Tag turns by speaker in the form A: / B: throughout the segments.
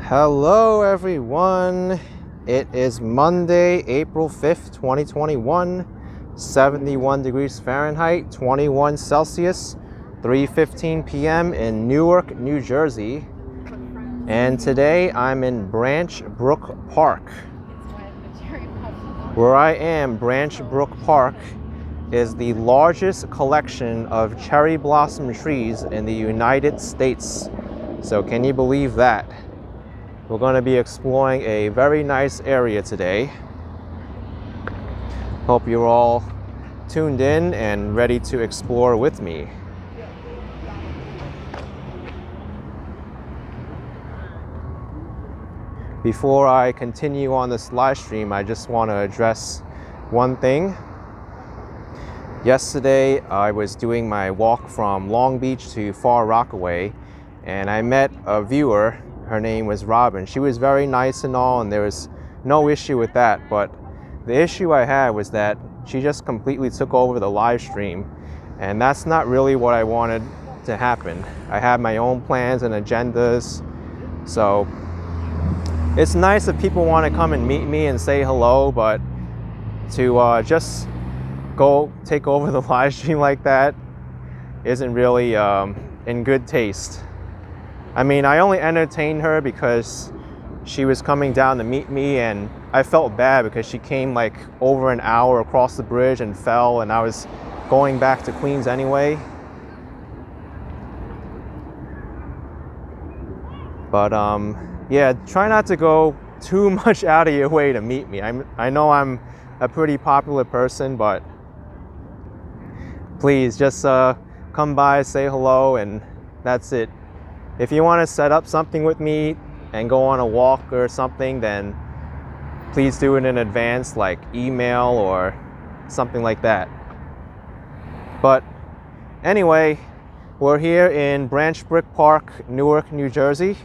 A: Hello everyone, it is Monday, April 5th, 2021, 71 degrees Fahrenheit, 21 Celsius, 3:15 p.m. in Newark, New Jersey. And today I'm in Branchbrook Park. Where I am, Branchbrook Park is the largest collection of cherry blossom trees in the United States. So can you believe that? We're going to be exploring a very nice area today. Hope you're all tuned in and ready to explore with me. Before I continue on this live stream, I just want to address one thing. Yesterday, I was doing my walk from Long Beach to Far Rockaway, and I met a viewer. Her name was Robin. She was very nice and all, and there was no issue with that. But the issue I had was that she just completely took over the live stream, and that's not really what I wanted to happen. I have my own plans and agendas, so it's nice if people want to come and meet me and say hello, but to just go take over the live stream like that isn't really in good taste. I mean, I only entertained her because she was coming down to meet me, and I felt bad because she came like over an hour across the bridge and fell, and I was going back to Queens anyway. But yeah, try not to go too much out of your way to meet me. I know I'm a pretty popular person, but please just come by, say hello, and that's it. If you want to set up something with me and go on a walk or something, then please do it in advance, like email or something like that. But anyway, we're here in Branchbrook Park, Newark, New Jersey.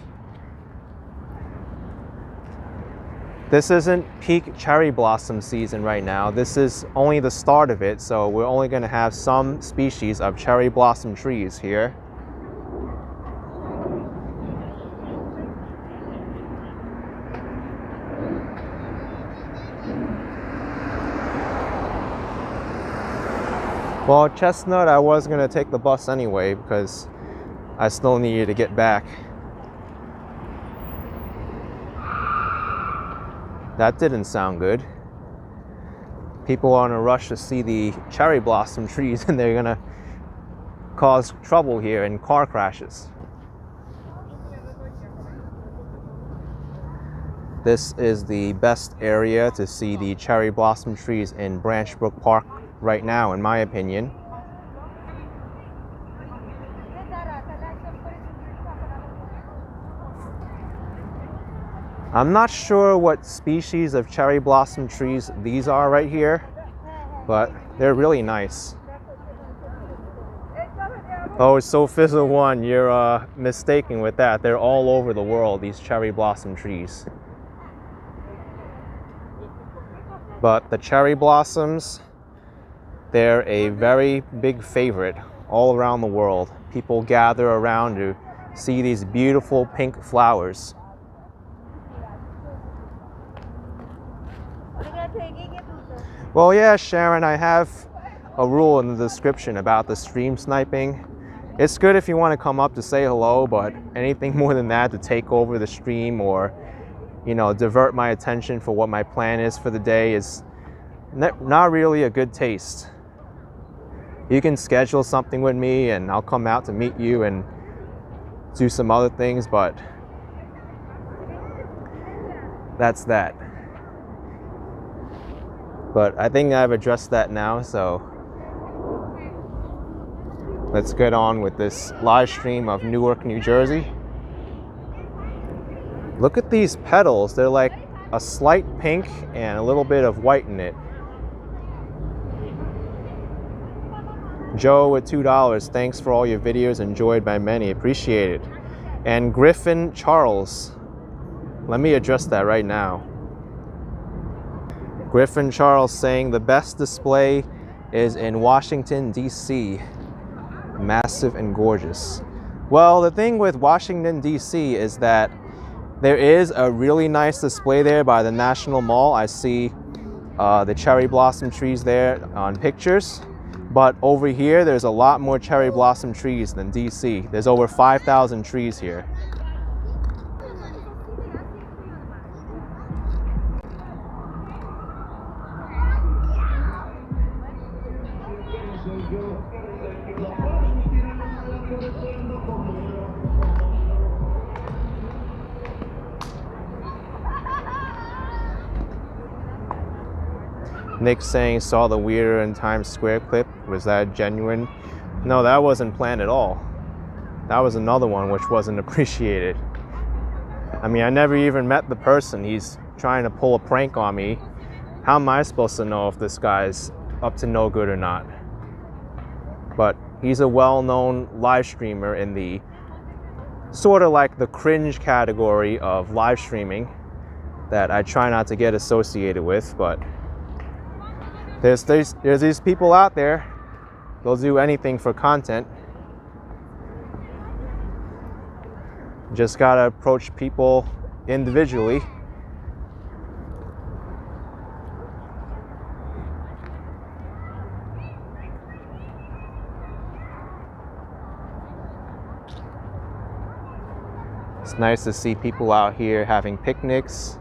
A: This isn't peak cherry blossom season right now. This is only the start of it, so we're only going to have some species of cherry blossom trees here. Well, Chestnut, I was going to take the bus anyway because I still needed to get back. That didn't sound good. People are in a rush to see the cherry blossom trees, and they're going to cause trouble here in car crashes. This is the best area to see the cherry blossom trees in Branchbrook Park right now, in my opinion. I'm not sure what species of cherry blossom trees these are right here, but they're really nice. Oh, so Fizzle One, you're mistaken with that. They're all over the world, these cherry blossom trees. But the cherry blossoms, they're a very big favorite all around the world. People gather around to see these beautiful pink flowers. Well, yeah, Sharon, I have a rule in the description about the stream sniping. It's good if you want to come up to say hello, but anything more than that to take over the stream or, you know, divert my attention for what my plan is for the day is not really a good taste. You can schedule something with me and I'll come out to meet you and do some other things, but that's that. But I think I've addressed that now, so let's get on with this live stream of Newark, New Jersey. Look at these petals. They're like a slight pink and a little bit of white in it. Joe with $2, thanks for all your videos, enjoyed by many, appreciate it. And Griffin Charles, let me address that right now. Griffin Charles saying the best display is in Washington, D.C. Massive and gorgeous. Well, the thing with Washington, D.C. is that There is a really nice display there by the National Mall. I see the cherry blossom trees there on pictures. But over here, there's a lot more cherry blossom trees than DC. There's over 5,000 trees here. Nick saying saw the Weirder in Times Square clip. Was that genuine? No, that wasn't planned at all. That was another one which wasn't appreciated. I mean, I never even met the person. He's trying to pull a prank on me. How am I supposed to know if this guy's up to no good or not? But he's a well-known live streamer in the sort of like the cringe category of live streaming that I try not to get associated with, but there's these people out there. They'll do anything for content. Just gotta approach people individually. It's nice to see people out here having picnics.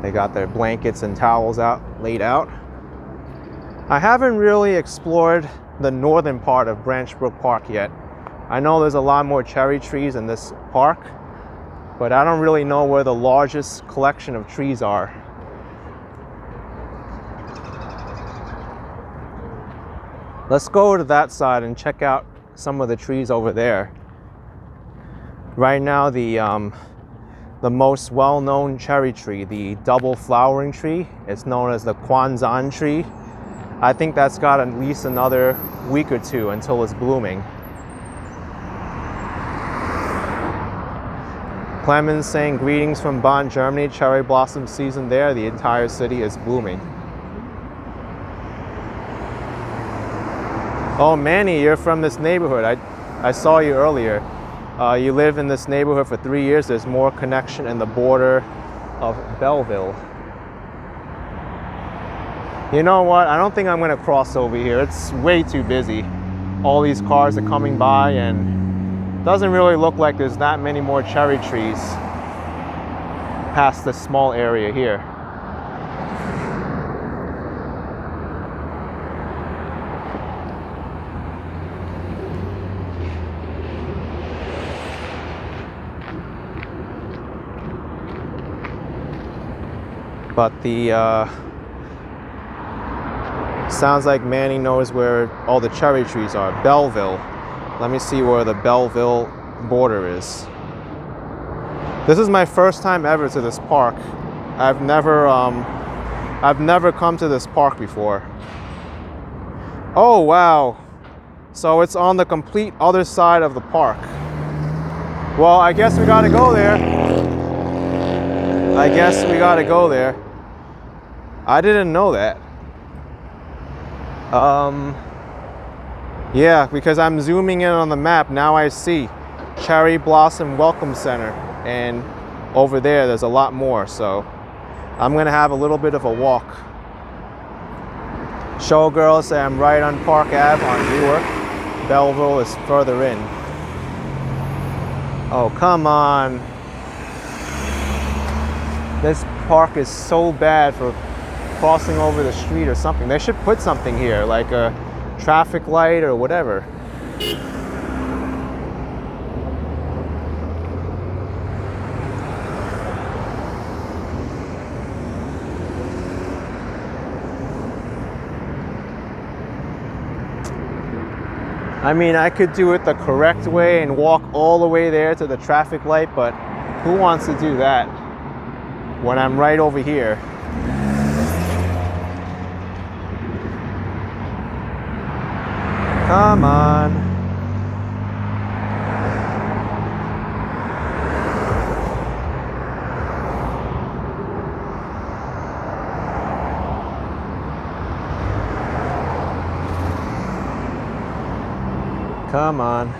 A: They got their blankets and towels laid out. I haven't really explored the northern part of Branchbrook Park yet. I know there's a lot more cherry trees in this park, but I don't really know where the largest collection of trees are. Let's go to that side and check out some of the trees over there. Right now, the most well-known cherry tree, the double flowering tree, it's known as the Kwanzan tree. I think that's got at least another week or two until it's blooming. Clemens saying greetings from Bonn, Germany. Cherry blossom season there. The entire city is blooming. Oh, Manny, you're from this neighborhood. I saw you earlier. You live in this neighborhood for 3 years. There's more connection in the border of Belleville. You know what? I don't think I'm going to cross over here. It's way too busy. All these cars are coming by, and it doesn't really look like there's that many more cherry trees past this small area here. But sounds like Manny knows where all the cherry trees are. Belleville. Let me see where the Belleville border is. This is my first time ever to this park. I've never come to this park before. Oh wow. So it's on the complete other side of the park. Well, I guess we gotta go there. I guess we gotta go there. I didn't know that. Yeah, because I'm zooming in on the map, now I see Cherry Blossom Welcome Center, and over there's a lot more, so I'm gonna have a little bit of a walk. Showgirls say I'm right on Park Ave on Newark. Belleville is further in. Oh, come on. This park is so bad for crossing over the street or something. They should put something here, like a traffic light or whatever. I mean, I could do it the correct way and walk all the way there to the traffic light, but who wants to do that when I'm right over here? Come on. Come on.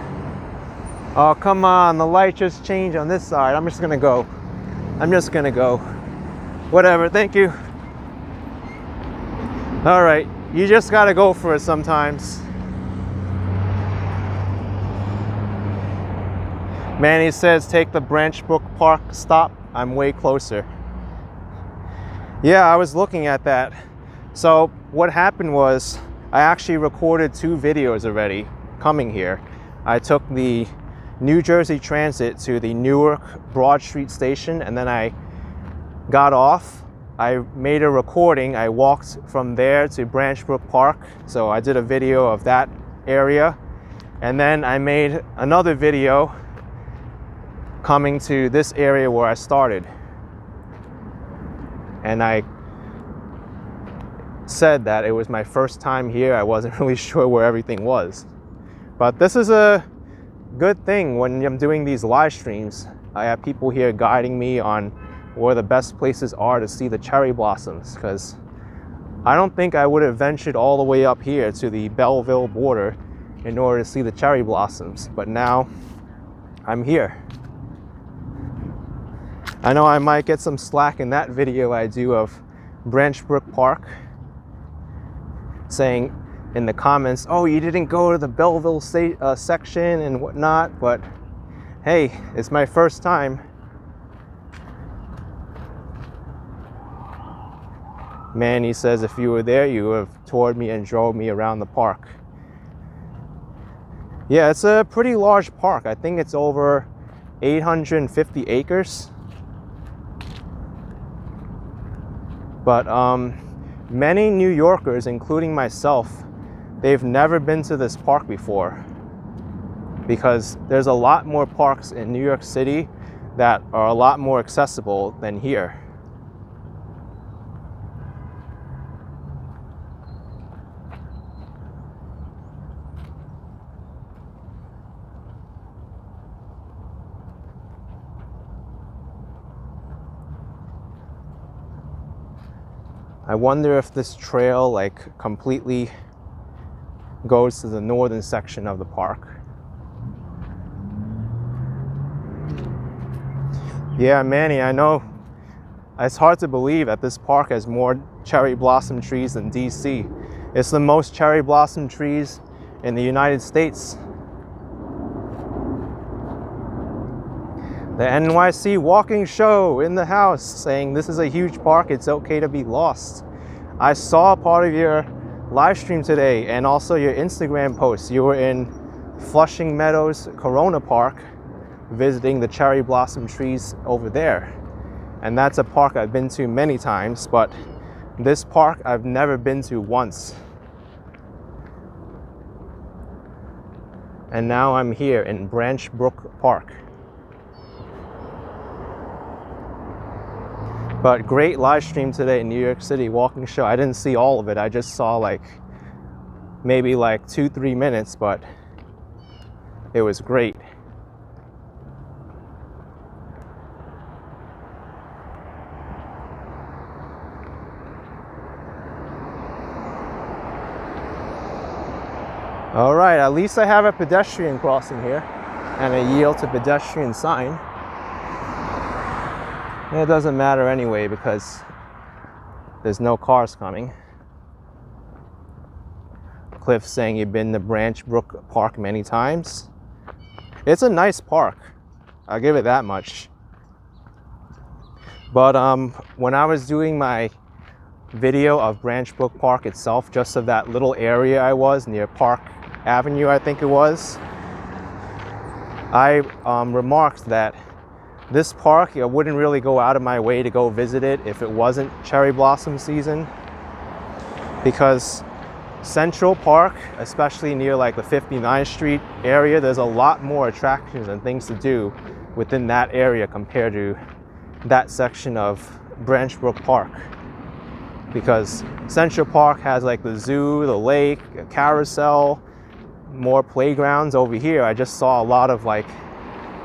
A: Oh, come on. The light just changed on this side. I'm just gonna go. I'm just gonna go. Whatever, thank you. All right, you just gotta go for it sometimes. Manny says take the Branchbrook Park stop. I'm way closer. Yeah, I was looking at that. So what happened was I actually recorded 2 videos already coming here. I took the New Jersey Transit to the Newark Broad Street station, and then I got off. I made a recording. I walked from there to Branchbrook Park. So I did a video of that area. And then I made another video coming to this area where I started. And I said that it was my first time here. I wasn't really sure where everything was. But this is a good thing when I'm doing these live streams. I have people here guiding me on where the best places are to see the cherry blossoms, because I don't think I would have ventured all the way up here to the Belleville border in order to see the cherry blossoms, but now I'm here. I know I might get some slack in that video I do of Branchbrook Park, saying in the comments, oh, you didn't go to the Belleville section and whatnot, but hey, it's my first time. Manny says if you were there, you would have toured me and drove me around the park. Yeah, it's a pretty large park. I think it's over 850 acres. But many New Yorkers, including myself, they've never been to this park before, because there's a lot more parks in New York City that are a lot more accessible than here. I wonder if this trail like completely goes to the northern section of the park. Yeah, Manny, I know it's hard to believe that this park has more cherry blossom trees than DC. It's the most cherry blossom trees in the United States. The NYC walking show in the house saying this is a huge park, it's okay to be lost. I saw part of your live stream today and also your Instagram post. You were in Flushing Meadows Corona Park visiting the cherry blossom trees over there. And that's a park I've been to many times, but this park I've never been to once. And now I'm here in Branchbrook Park. But great live stream today in New York City walking show. I didn't see all of it. I just saw like maybe like 2-3 minutes, but it was great. All right, at least I have a pedestrian crossing here and a yield to pedestrian sign. It doesn't matter anyway because there's no cars coming. Cliff saying you've been to Branchbrook Park many times. It's a nice park, I'll give it that much. But when I was doing my video of Branchbrook Park itself, just of that little area I was near Park Avenue, I think it was, I remarked that this park, I wouldn't really go out of my way to go visit it if it wasn't cherry blossom season, because Central Park, especially near like the 59th Street area, there's a lot more attractions and things to do within that area compared to that section of Branchbrook Park. Because Central Park has like the zoo, the lake, a carousel, more playgrounds. Over here I just saw a lot of like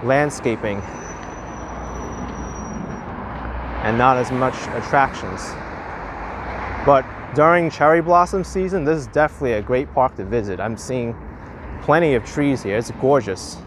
A: landscaping and not as much attractions. But during cherry blossom season, this is definitely a great park to visit. I'm seeing plenty of trees here. It's gorgeous.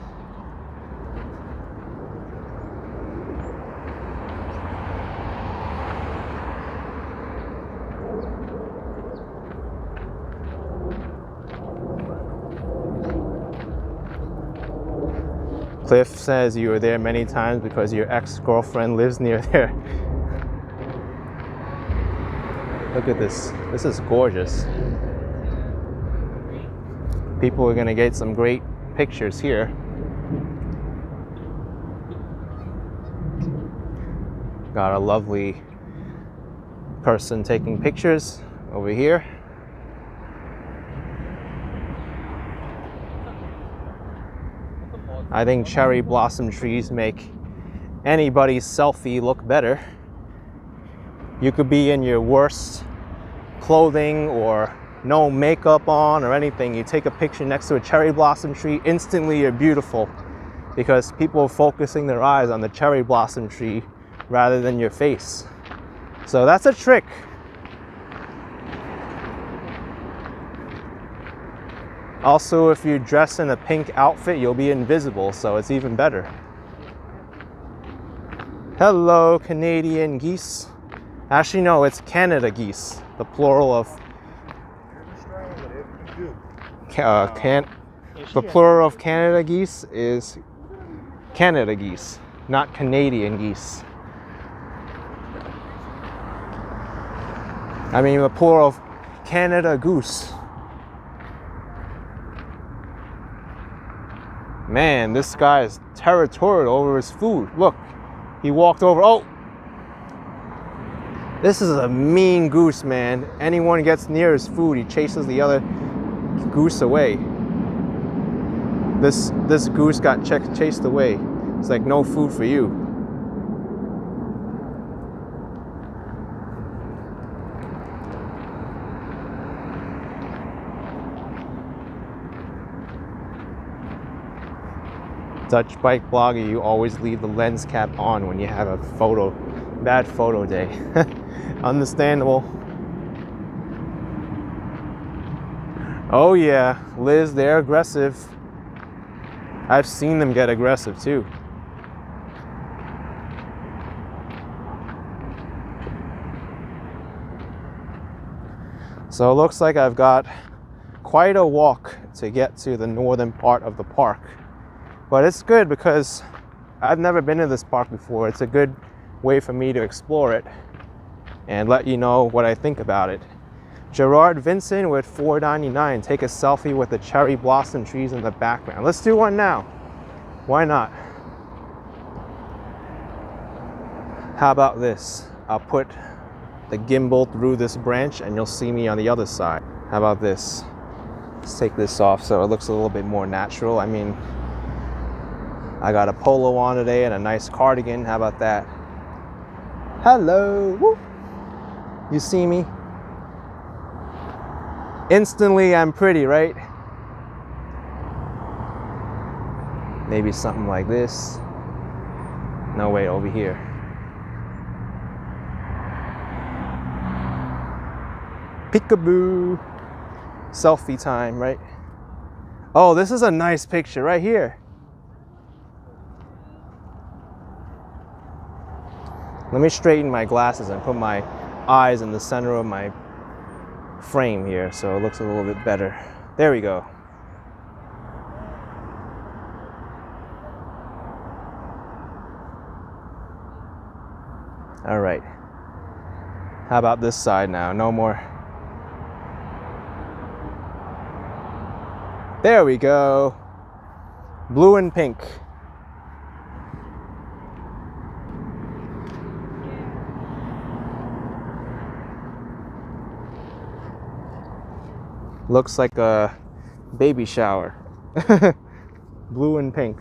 A: Cliff says you were there many times because your ex-girlfriend lives near there. Look at this. This is gorgeous. People are gonna get some great pictures here. Got a lovely person taking pictures over here. I think cherry blossom trees make anybody's selfie look better. You could be in your worst clothing or no makeup on or anything. You take a picture next to a cherry blossom tree, instantly you're beautiful because people are focusing their eyes on the cherry blossom tree rather than your face. So that's a trick. Also, if you dress in a pink outfit, you'll be invisible, so it's even better. Hello, Canadian geese. Actually, no, it's Canada geese. The plural of the plural of Canada geese is Canada geese, not Canadian geese. I mean, the plural of Canada goose. Man, this guy is territorial over his food. Look, he walked over. Oh, this is a mean goose, man. Anyone gets near his food, he chases the other goose away. This goose got chased away. It's like, no food for you. Dutch bike blogger, you always leave the lens cap on when you have a bad photo day. Understandable. Oh yeah, Liz, they're aggressive. I've seen them get aggressive too. So it looks like I've got quite a walk to get to the northern part of the park. But it's good because I've never been to this park before. It's a good way for me to explore it and let you know what I think about it. Gerard Vincent with $4.99. Take a selfie with the cherry blossom trees in the background. Let's do one now. Why not? How about this? I'll put the gimbal through this branch and you'll see me on the other side. How about this? Let's take this off so it looks a little bit more natural. I mean, I got a polo on today and a nice cardigan. How about that? Hello. Woo. You see me? Instantly, I'm pretty, right? Maybe something like this. No, wait, over here. Peekaboo. Selfie time, right? Oh, this is a nice picture right here. Let me straighten my glasses and put my eyes in the center of my frame here so it looks a little bit better. There we go. All right. How about this side now? No more. There we go. Blue and pink. Looks like a baby shower. Blue and pink.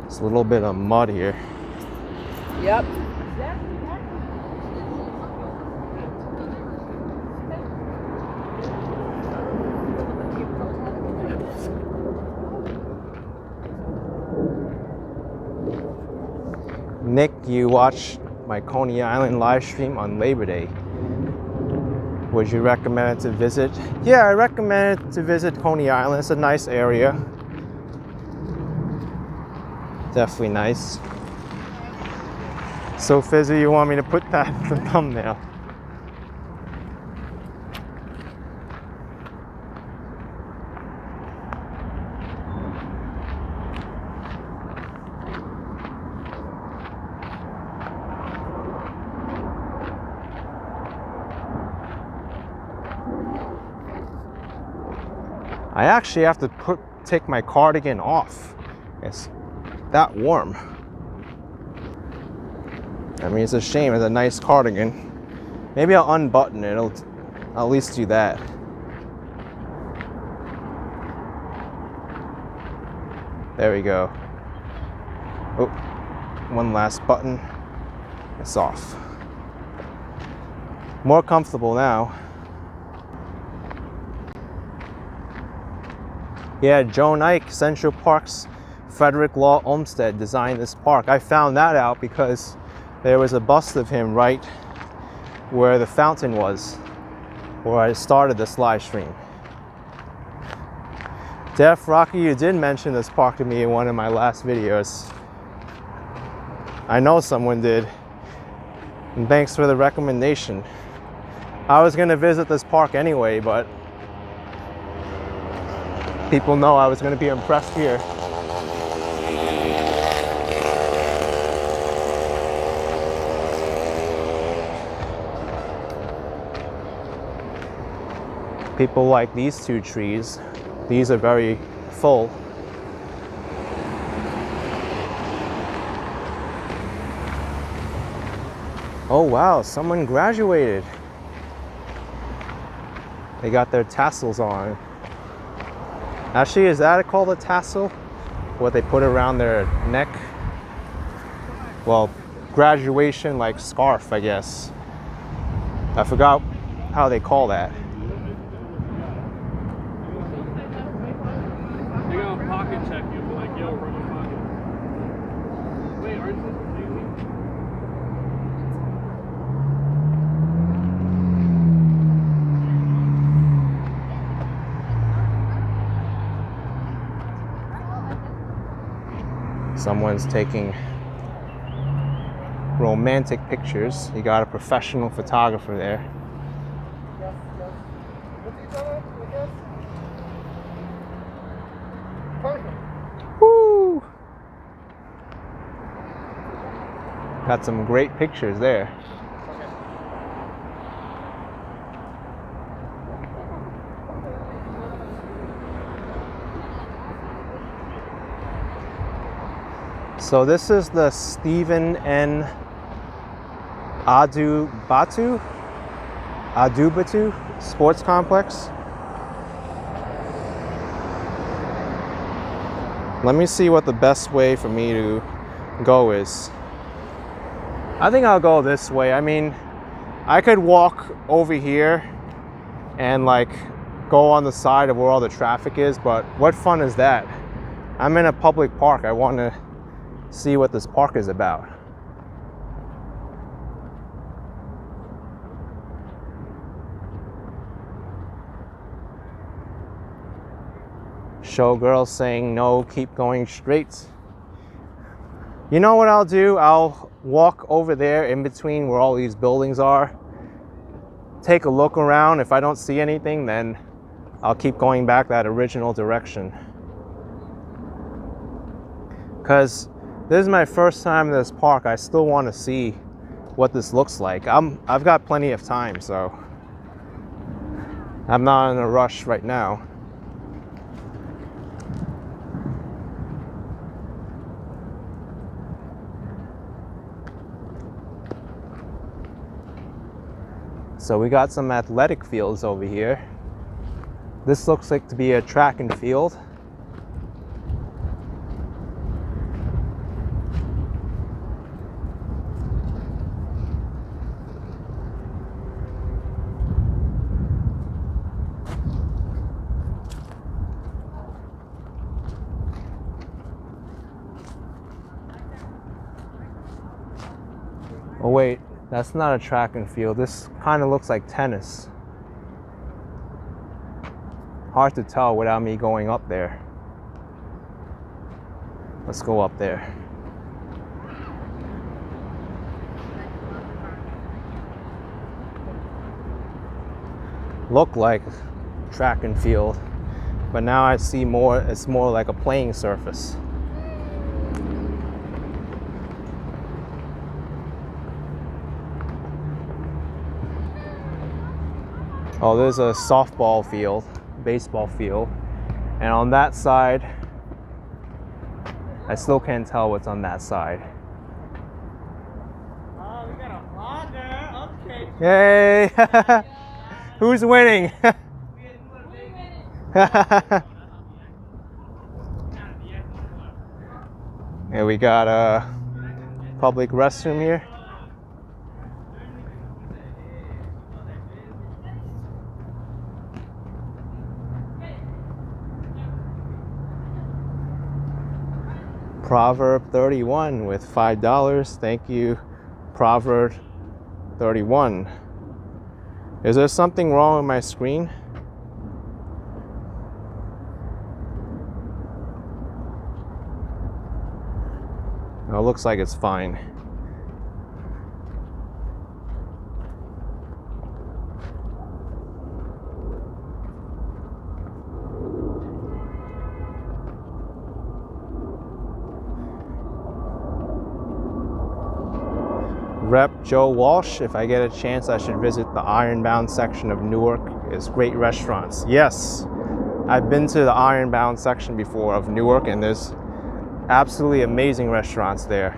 A: It's a little bit of mud here.
B: Yep.
A: Nick, you watched my Coney Island live stream on Labor Day. Would you recommend it to visit? Yeah, I recommend it to visit Coney Island. It's a nice area. Definitely nice. So Fizzy, you want me to put that in the thumbnail? I actually have to take my cardigan off. It's that warm. I mean, it's a shame. It's a nice cardigan. Maybe I'll unbutton it. I'll at least do that. There we go. Oh, one last button. It's off. More comfortable now. Yeah, Joan Ike, Central Park's Frederick Law Olmsted designed this park. I found that out because there was a bust of him right where the fountain was, where I started this live stream. Def Rocky, you did mention this park to me in one of my last videos. I know someone did. And thanks for the recommendation. I was gonna visit this park anyway, but people know I was gonna be impressed here. People like these two trees. These are very full. Oh wow, someone graduated. They got their tassels on. Actually, is that called a tassel? What they put around their neck? Well, graduation like scarf, I guess. I forgot how they call that.
C: They're gonna pocket check you, be like, yo, run your pocket. Wait, aren't you
A: Someone's taking romantic pictures. You got a professional photographer there. Woo! Got some great pictures there. So this is the Stephen N. Adubatu Sports Complex. Let me see what the best way for me to go is. I think I'll go this way. I mean, I could walk over here and like go on the side of where all the traffic is, but what fun is that? I'm in a public park. I want to see what this park is about. Showgirl saying no, keep going straight. You know what I'll do? I'll walk over there in between where all these buildings are, take a look around. If I don't see anything, then I'll keep going back that original direction. Because this is my first time in this park. I still want to see what this looks like. I've got plenty of time, so I'm not in a rush right now. So we got some athletic fields over here. This looks like to be a track and field. Oh wait, that's not a track and field. This kind of looks like tennis. Hard to tell without me going up there. Let's go up there. Look like track and field, but now I see more, it's more like a playing surface. Oh, there's a softball field, baseball field, and on that side, I still can't tell what's on that side.
D: Oh, we got a vlogger. Okay.
A: Yay! Who's winning? And we got a public restroom here. Proverb 31 with $5. Thank you, Proverb 31. Is there something wrong with my screen? No, it looks like it's fine. Rep Joe Walsh, if I get a chance, I should visit the Ironbound section of Newark. It's great restaurants. Yes, I've been to the Ironbound section before of Newark, and there's absolutely amazing restaurants there.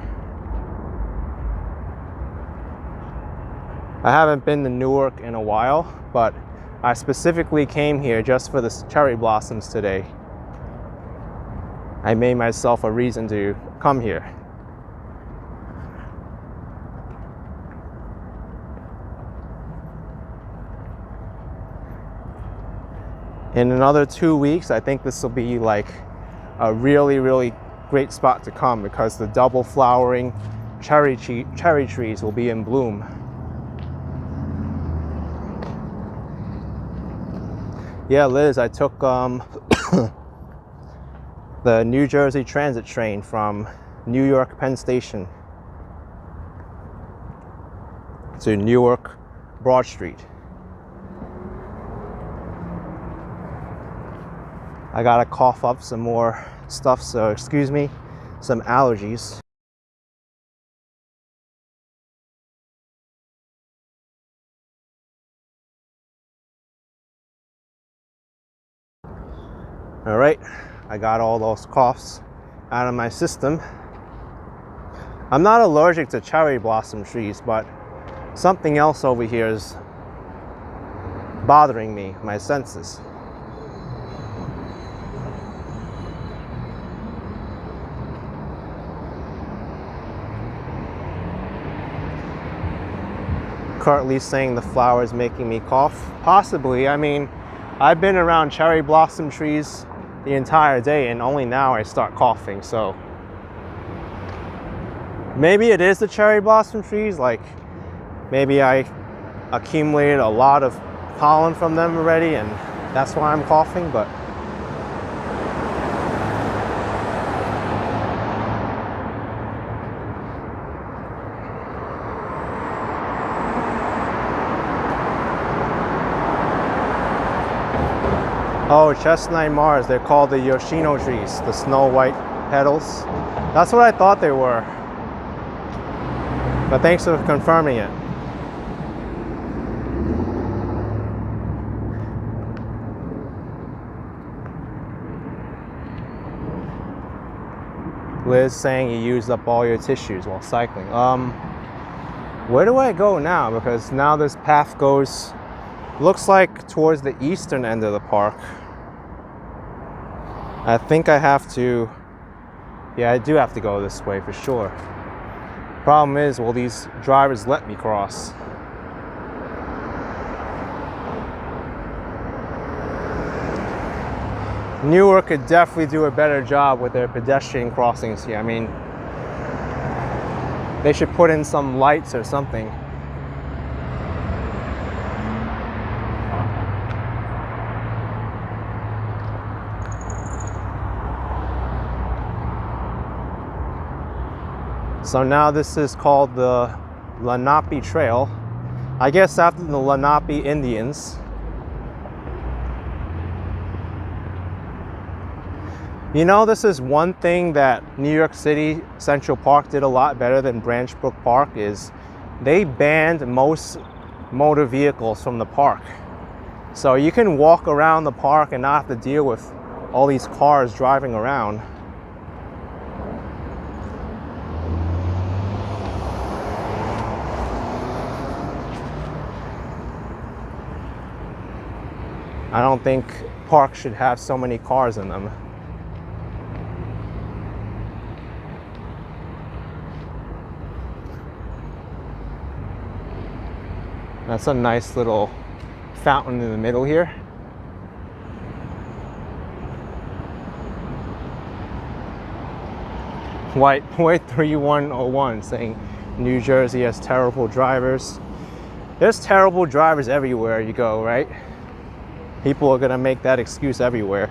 A: I haven't been to Newark in a while, but I specifically came here just for the cherry blossoms today. I made myself a reason to come here. In another 2 weeks, I think this will be like a really great spot to come because the double flowering cherry trees will be in bloom. Yeah, Liz, I took the New Jersey Transit train from New York Penn Station to Newark Broad Street. I gotta cough up some more stuff, so excuse me, some allergies. All right, I got all those coughs out of my system. I'm not allergic to cherry blossom trees, but something else over here is bothering me, my senses. Currently saying the flower is making me cough. Possibly. I mean, I've been around cherry blossom trees the entire day and only now I start coughing, so maybe it is the cherry blossom trees. Like maybe I accumulated a lot of pollen from them already and that's why I'm coughing, but oh, chestnut Mars, they're called the Yoshino trees, the snow white petals. That's what I thought they were. But thanks for confirming it. Liz saying you used up all your tissues while cycling. Where do I go now? Because now this path goes, looks like towards the eastern end of the park. I think I have to, yeah, I do have to go this way for sure. Problem is, will these drivers let me cross? Newark could definitely do a better job with their pedestrian crossings here. I mean, They should put in some lights or something. So now this is called the Lenape Trail. I guess after the Lenape Indians. You know, this is one thing that New York City Central Park did a lot better than Branchbrook Park is they banned most motor vehicles from the park. So you can walk around the park and not have to deal with all these cars driving around. I don't think parks should have so many cars in them. That's a nice little fountain in the middle here. White 3101 saying New Jersey has terrible drivers. There's terrible drivers everywhere you go, right? People are gonna make that excuse everywhere.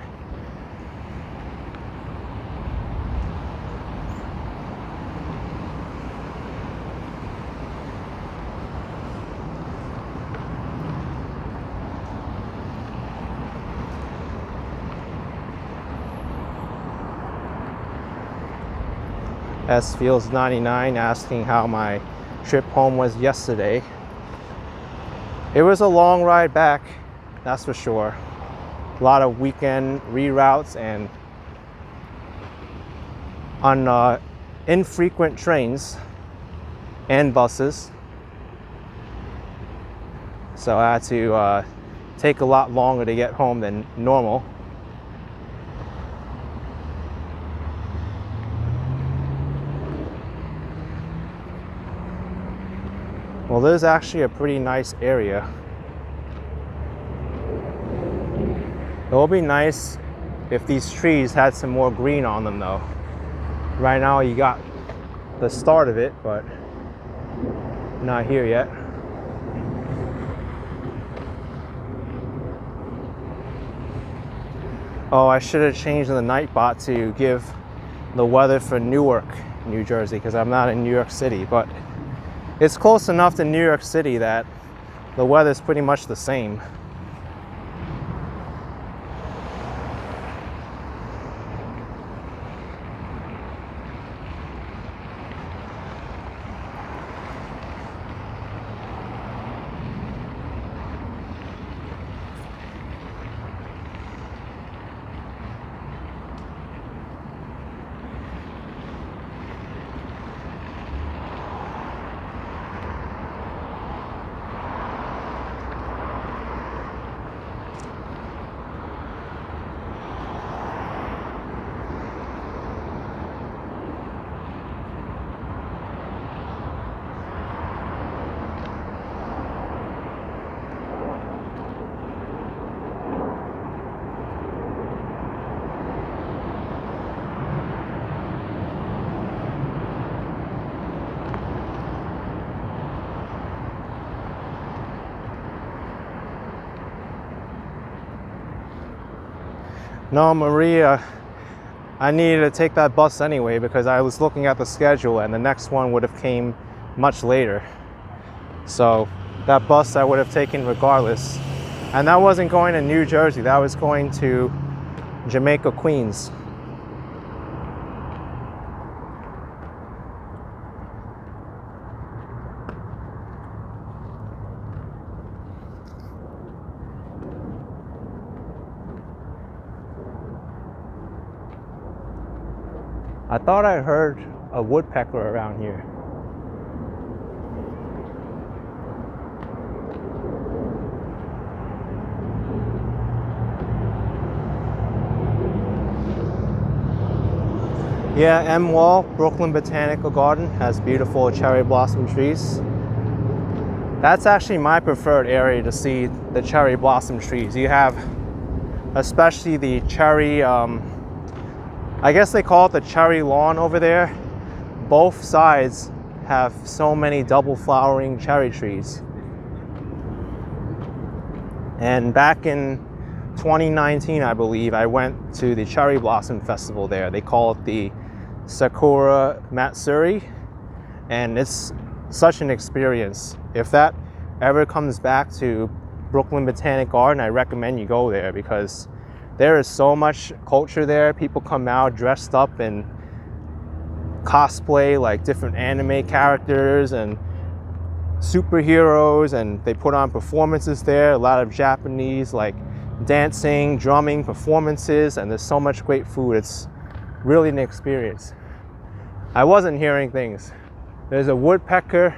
A: S Fields 99 asking how my trip home was yesterday. It was a long ride back, that's for sure. A lot of weekend reroutes and on infrequent trains and buses. So I had to take a lot longer to get home than normal. Well, this is actually a pretty nice area. It would be nice if these trees had some more green on them though. Right now you got the start of it, but not here yet. Oh, I should have changed the night bot to give the weather for Newark, New Jersey, because I'm not in New York City, but it's close enough to New York City that the weather's pretty much the same. No, Maria, I needed to take that bus anyway because I was looking at the schedule and the next one would have came much later. So that bus I would have taken regardless. And that wasn't going to New Jersey, that was going to Jamaica, Queens. I thought I heard a woodpecker around here. Yeah, M Wall, Brooklyn Botanical Garden has beautiful cherry blossom trees. That's actually my preferred area to see the cherry blossom trees. You have especially the cherry, I guess they call it the cherry lawn over there. Both sides have so many double flowering cherry trees. And back in 2019, I believe, I went to the Cherry Blossom Festival there. They call it the Sakura Matsuri, and it's such an experience. If that ever comes back to Brooklyn Botanic Garden, I recommend you go there because there is so much culture there. People come out dressed up in cosplay like different anime characters and superheroes, and they put on performances there. A lot of Japanese like dancing, drumming performances, and there's so much great food. It's really an experience. I wasn't hearing things. There's a woodpecker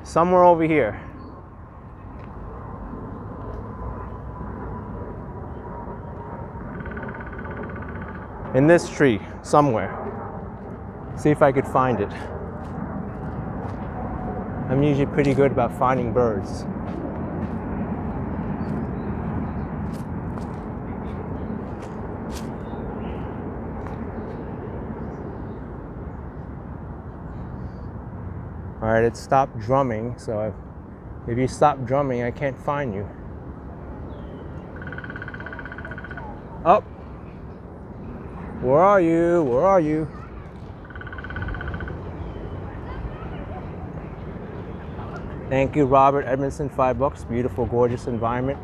A: somewhere over here. In this tree somewhere. See if I could find it. I'm usually pretty good about finding birds. All right, it stopped drumming, so if you stop drumming, I can't find you. Oh, where are you? Where are you? Thank you, Robert Edmondson, $5. Beautiful, gorgeous environment.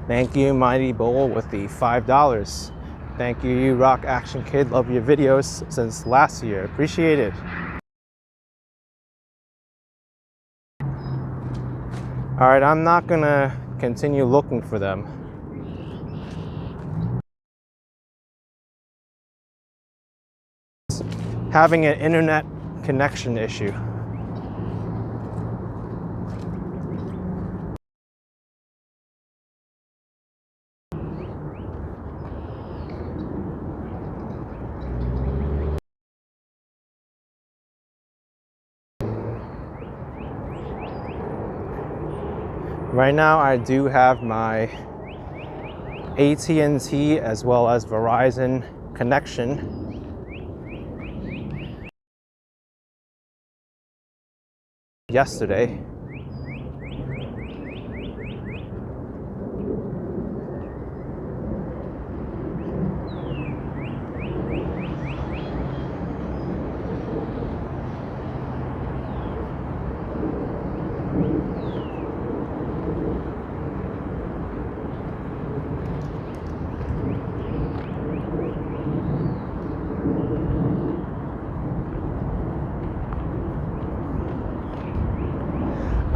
A: Thank you, Mighty Bull, with the $5. Thank you, you Rock Action Kid. Love your videos since last year. Appreciate it. All right, I'm not gonna continue looking for them. Having an internet connection issue. Right now, I do have my AT&T as well as Verizon connection. Yesterday.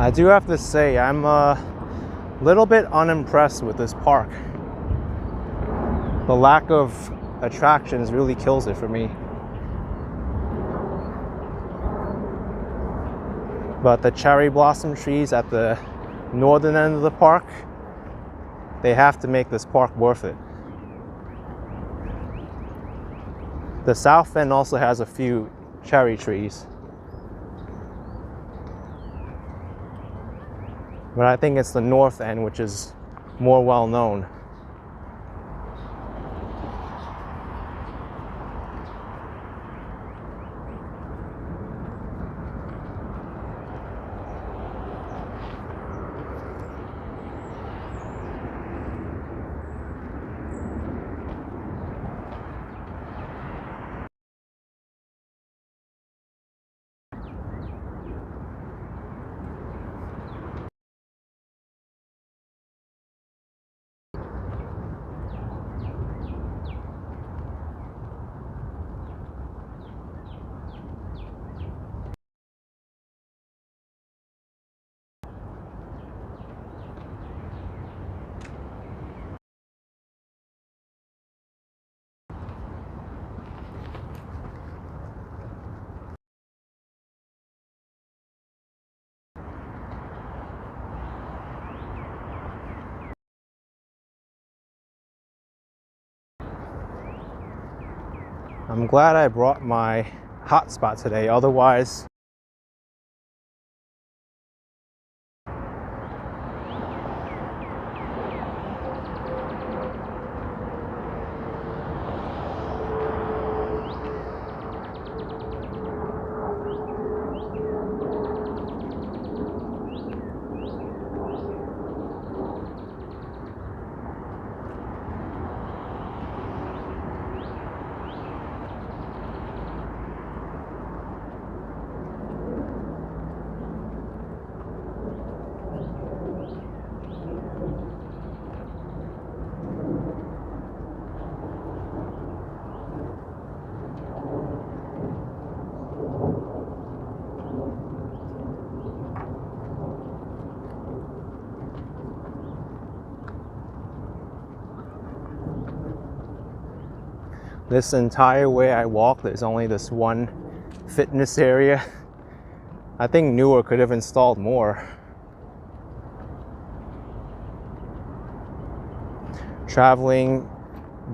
A: I do have to say, I'm a little bit unimpressed with this park. The lack of attractions really kills it for me. But the cherry blossom trees at the northern end of the park, they have to make this park worth it. The south end also has a few cherry trees. But I think it's the north end which is more well known. I'm glad I brought my hotspot today, otherwise this entire way I walk, there's only this one fitness area. I think Newark could have installed more. Traveling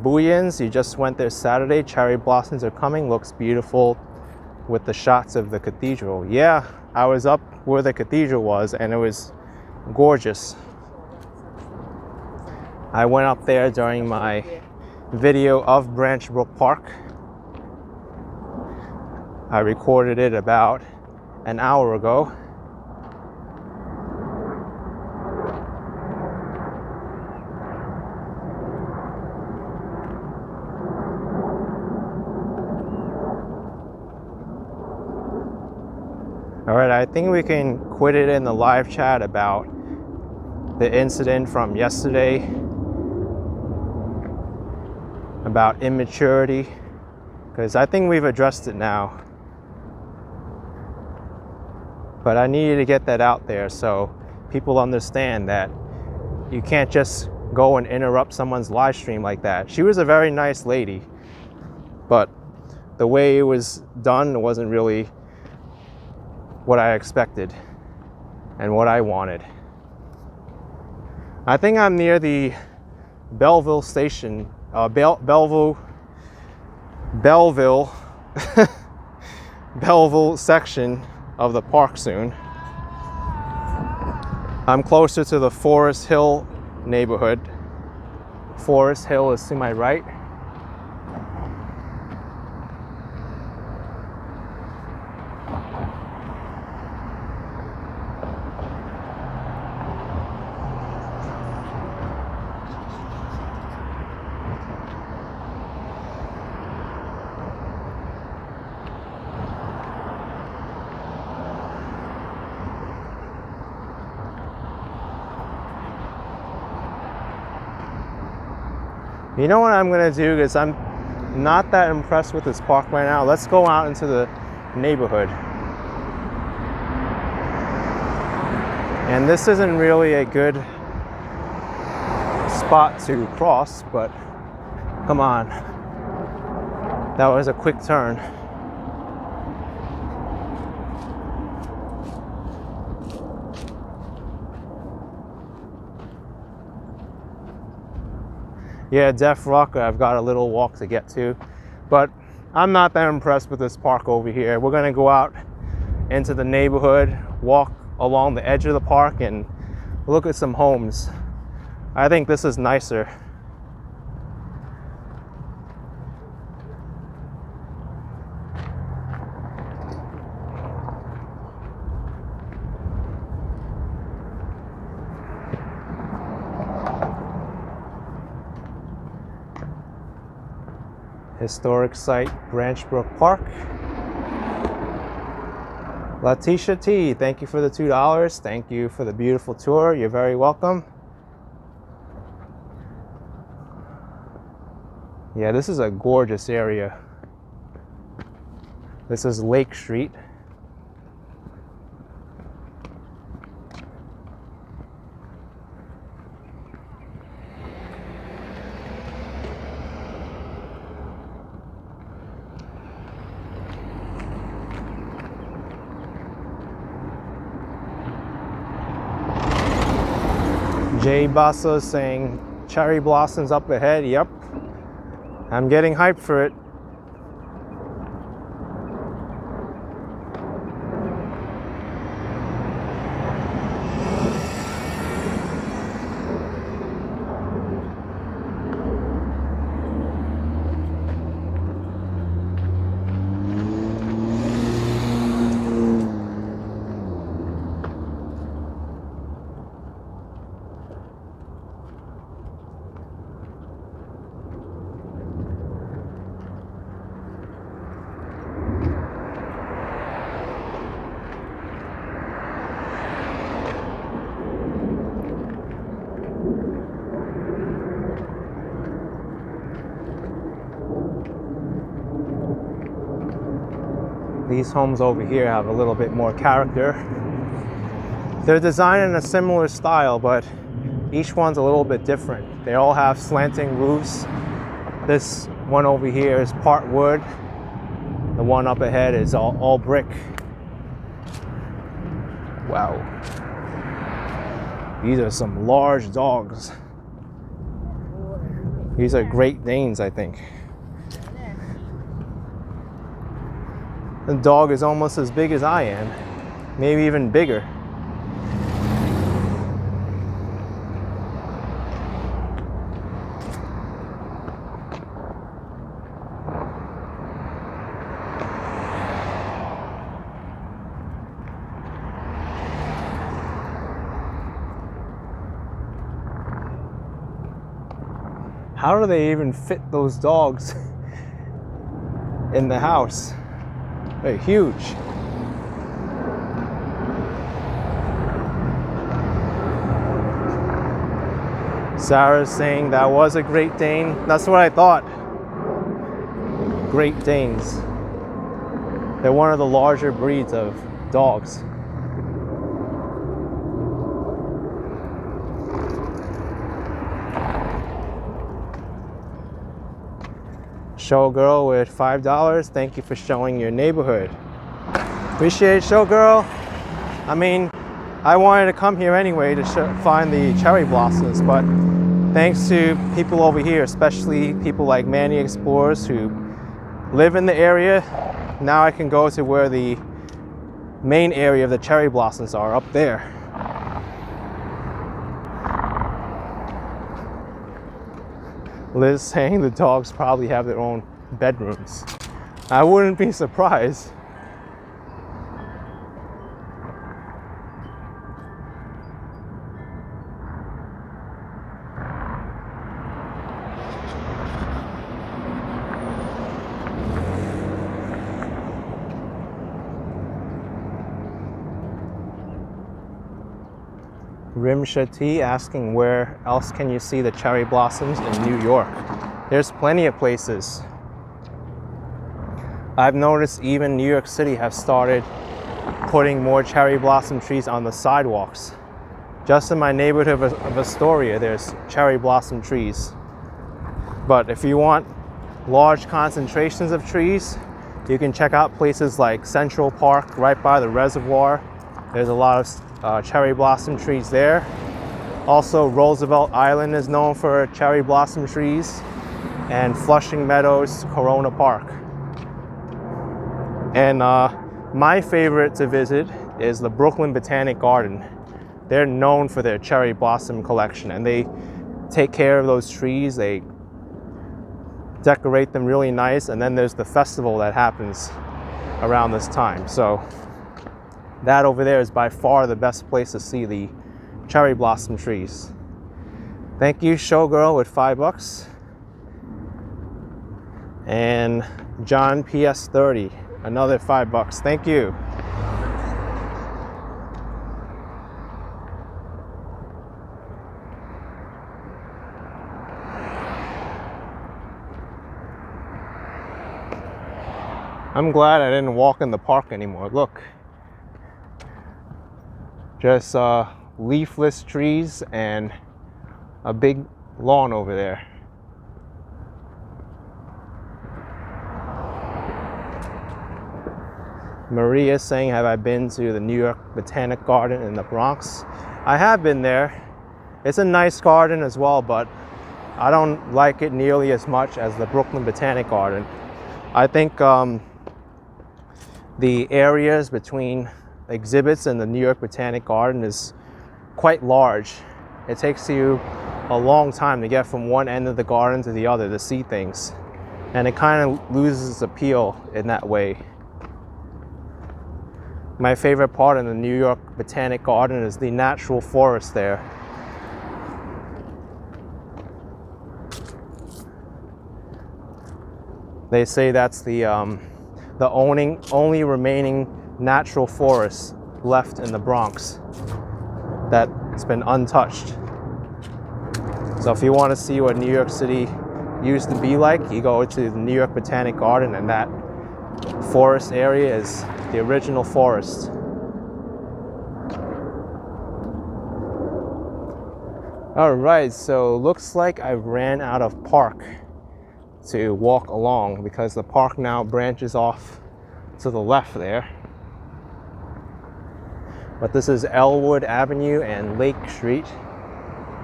A: Booyans, you just went there Saturday. Cherry blossoms are coming. Looks beautiful with the shots of the cathedral. Yeah, I was up where the cathedral was and it was gorgeous. I went up there during my video of Branchbrook Park. I recorded it about an hour ago. All right, I think we can quit it in the live chat about the incident from yesterday, about immaturity, because I think we've addressed it now. But I needed to get that out there so people understand that you can't just go and interrupt someone's live stream like that. She was a very nice lady, but the way it was done wasn't really what I expected and what I wanted. I think I'm near the Belleville station, Belleville section of the park soon. I'm closer to the Forest Hill neighborhood. Forest Hill is to my right. You know what I'm gonna do, because I'm not that impressed with this park right now. Let's go out into the neighborhood. And this isn't really a good spot to cross, but come on. That was a quick turn. Yeah, Def Rocker, I've got a little walk to get to, but I'm not that impressed with this park over here. We're gonna go out into the neighborhood, walk along the edge of the park and look at some homes. I think this is nicer. Historic site, Branchbrook Park. Letitia T, thank you for the $2. Thank you for the beautiful tour. You're very welcome. Yeah, this is a gorgeous area. This is Lake Street. Jay Bassa saying cherry blossoms up ahead. Yep, I'm getting hyped for it. These homes over here have a little bit more character. They're designed in a similar style, but each one's a little bit different. They all have slanting roofs. This one over here is part wood. The one up ahead is all brick. Wow. These are some large dogs. These are Great Danes, I think. The dog is almost as big as I am, maybe even bigger. How do they even fit those dogs in the house? They're huge. Sarah's saying that was a Great Dane. That's what I thought. Great Danes. They're one of the larger breeds of dogs. Showgirl with $5. Thank you for showing your neighborhood. Appreciate it, Showgirl. I mean, I wanted to come here anyway to find the cherry blossoms, but thanks to people over here, especially people like Manny Explorers who live in the area, now I can go to where the main area of the cherry blossoms are, up there. Liz saying the dogs probably have their own bedrooms. I wouldn't be surprised. Rimshati asking where else can you see the cherry blossoms in New York? There's plenty of places. I've noticed even New York City have started putting more cherry blossom trees on the sidewalks. Just in my neighborhood of Astoria, there's cherry blossom trees. But if you want large concentrations of trees, you can check out places like Central Park right by the reservoir. There's a lot of cherry blossom trees there. Also, Roosevelt Island is known for cherry blossom trees, and Flushing Meadows, Corona Park. And my favorite to visit is the Brooklyn Botanic Garden. They're known for their cherry blossom collection, and they take care of those trees. They decorate them really nice, and then there's the festival that happens around this time. So that over there is by far the best place to see the cherry blossom trees. Thank you, Showgirl, with $5. And John PS30, another $5. Thank you. I'm glad I didn't walk in the park anymore. Look. Just leafless trees and a big lawn over there. Maria is saying, have I been to the New York Botanic Garden in the Bronx? I have been there. It's a nice garden as well, but I don't like it nearly as much as the Brooklyn Botanic Garden. I think the areas between exhibits in the New York Botanic Garden is quite large. It takes you a long time to get from one end of the garden to the other to see things, and it kind of loses its appeal in that way. My favorite part in the New York Botanic Garden is the natural forest there. They say that's the only remaining natural forest left in the Bronx that's been untouched. So if you want to see what New York City used to be like, you go to the New York Botanic Garden, and that forest area is the original forest. All right, so looks like I ran out of park to walk along because the park now branches off to the left there. But this is Elwood Avenue and Lake Street.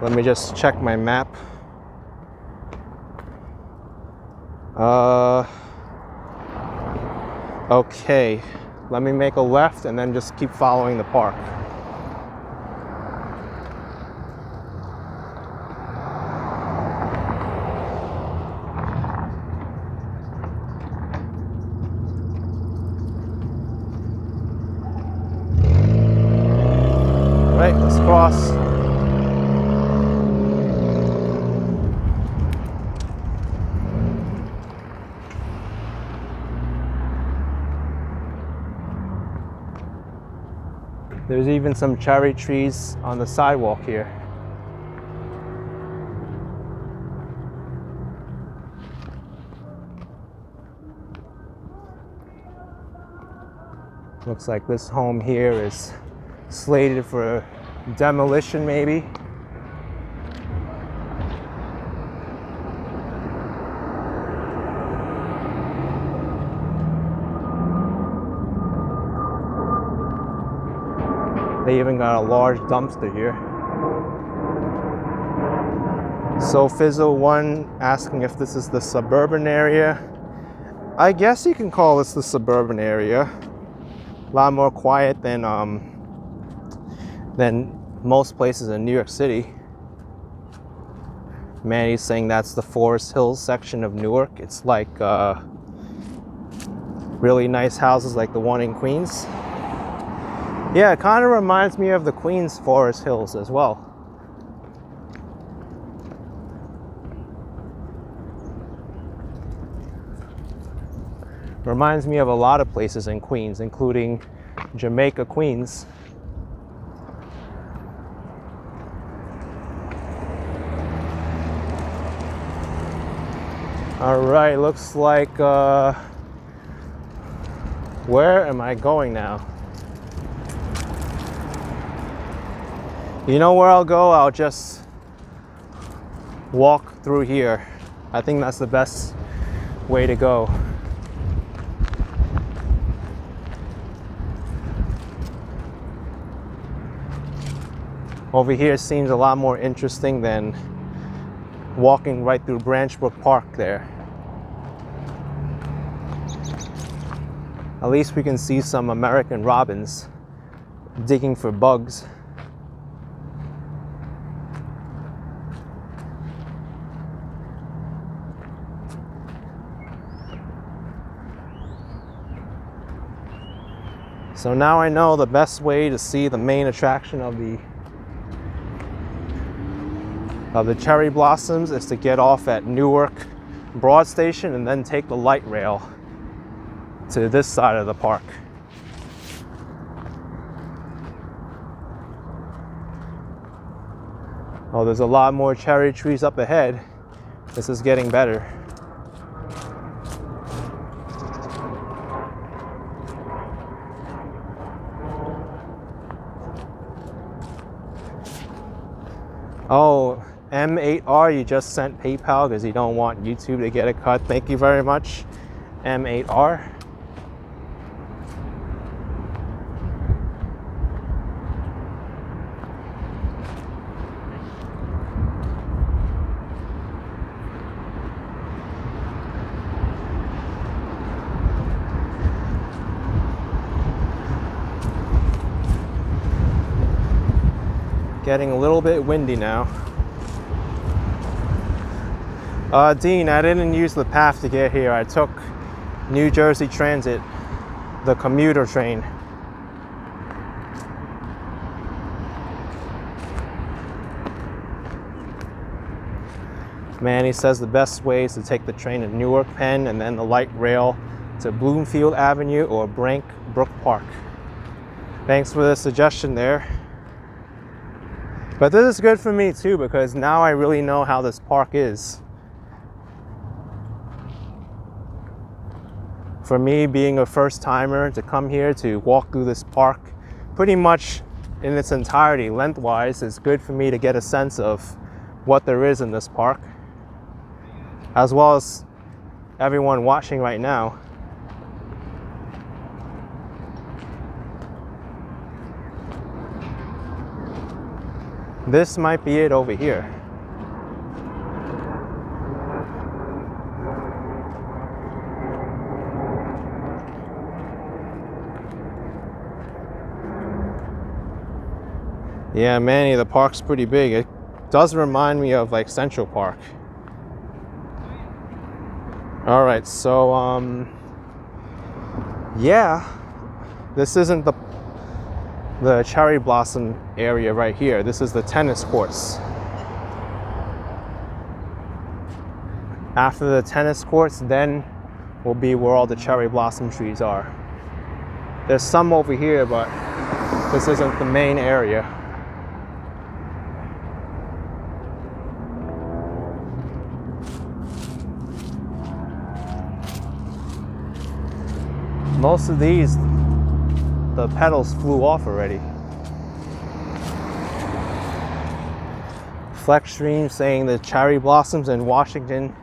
A: Let me just check my map. Okay, let me make a left and then just keep following the park. Right, let's cross. There's even some cherry trees on the sidewalk here. Looks like this home here is slated for demolition maybe. They even got a large dumpster here. So Fizzle1 asking if this is the suburban area. I guess you can call this the suburban area. A lot more quiet than most places in New York City. Manny's saying that's the Forest Hills section of Newark. It's like really nice houses like the one in Queens. Yeah, it kind of reminds me of the Queens Forest Hills as well. Reminds me of a lot of places in Queens, including Jamaica, Queens. All right, looks like, where am I going now? You know where I'll go? I'll just walk through here. I think that's the best way to go. Over here seems a lot more interesting than walking right through Branchbrook Park there. At least we can see some American robins digging for bugs. So now I know the best way to see the main attraction of the cherry blossoms is to get off at Newark Broad Station and then take the light rail to this side of the park. Oh, there's a lot more cherry trees up ahead. This is getting better. Oh, M8R, you just sent PayPal because you don't want YouTube to get a cut. Thank you very much, M8R. Getting a little bit windy now. Dean, I didn't use the path to get here. I took New Jersey Transit, the commuter train. Manny says the best way is to take the train to Newark Penn and then the light rail to Bloomfield Avenue or Branchbrook Park. Thanks for the suggestion there. But this is good for me too because now I really know how this park is. For me, being a first timer, to come here to walk through this park pretty much in its entirety lengthwise is good for me to get a sense of what there is in this park, as well as everyone watching right now. This might be it over here. Yeah, Manny, the park's pretty big. It does remind me of like Central Park. All right, so yeah, this isn't the cherry blossom area right here. This is the tennis courts. After the tennis courts, then will be where all the cherry blossom trees are. There's some over here, but this isn't the main area. Most of these, the petals flew off already. Flex Stream saying the cherry blossoms in Washington,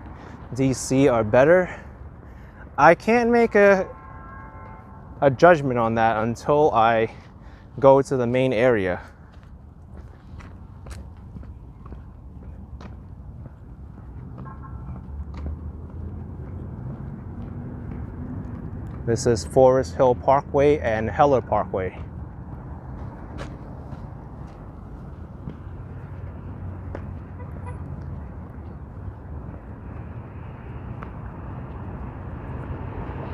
A: D.C. are better. I can't make a judgment on that until I go to the main area. This is Forest Hill Parkway and Heller Parkway.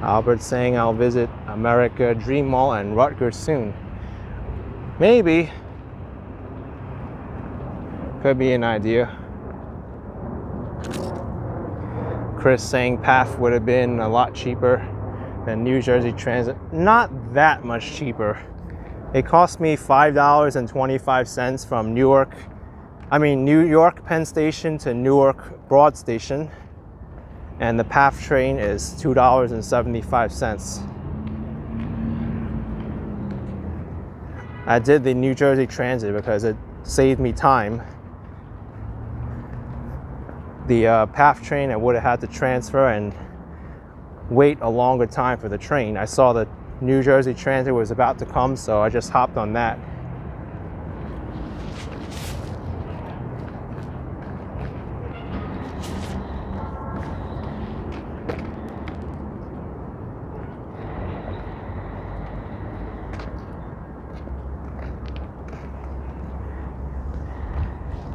A: Albert saying I'll visit America Dream Mall and Rutgers soon. Maybe. Could be an idea. Chris saying PATH would have been a lot cheaper than New Jersey Transit. Not that much cheaper. It cost me $5.25 from New York Penn Station to Newark Broad Station, and the PATH train is $2.75. I did the New Jersey Transit because it saved me time. The PATH train, I would have had to transfer and wait a longer time for the train. I saw the New Jersey Transit was about to come, so I just hopped on that.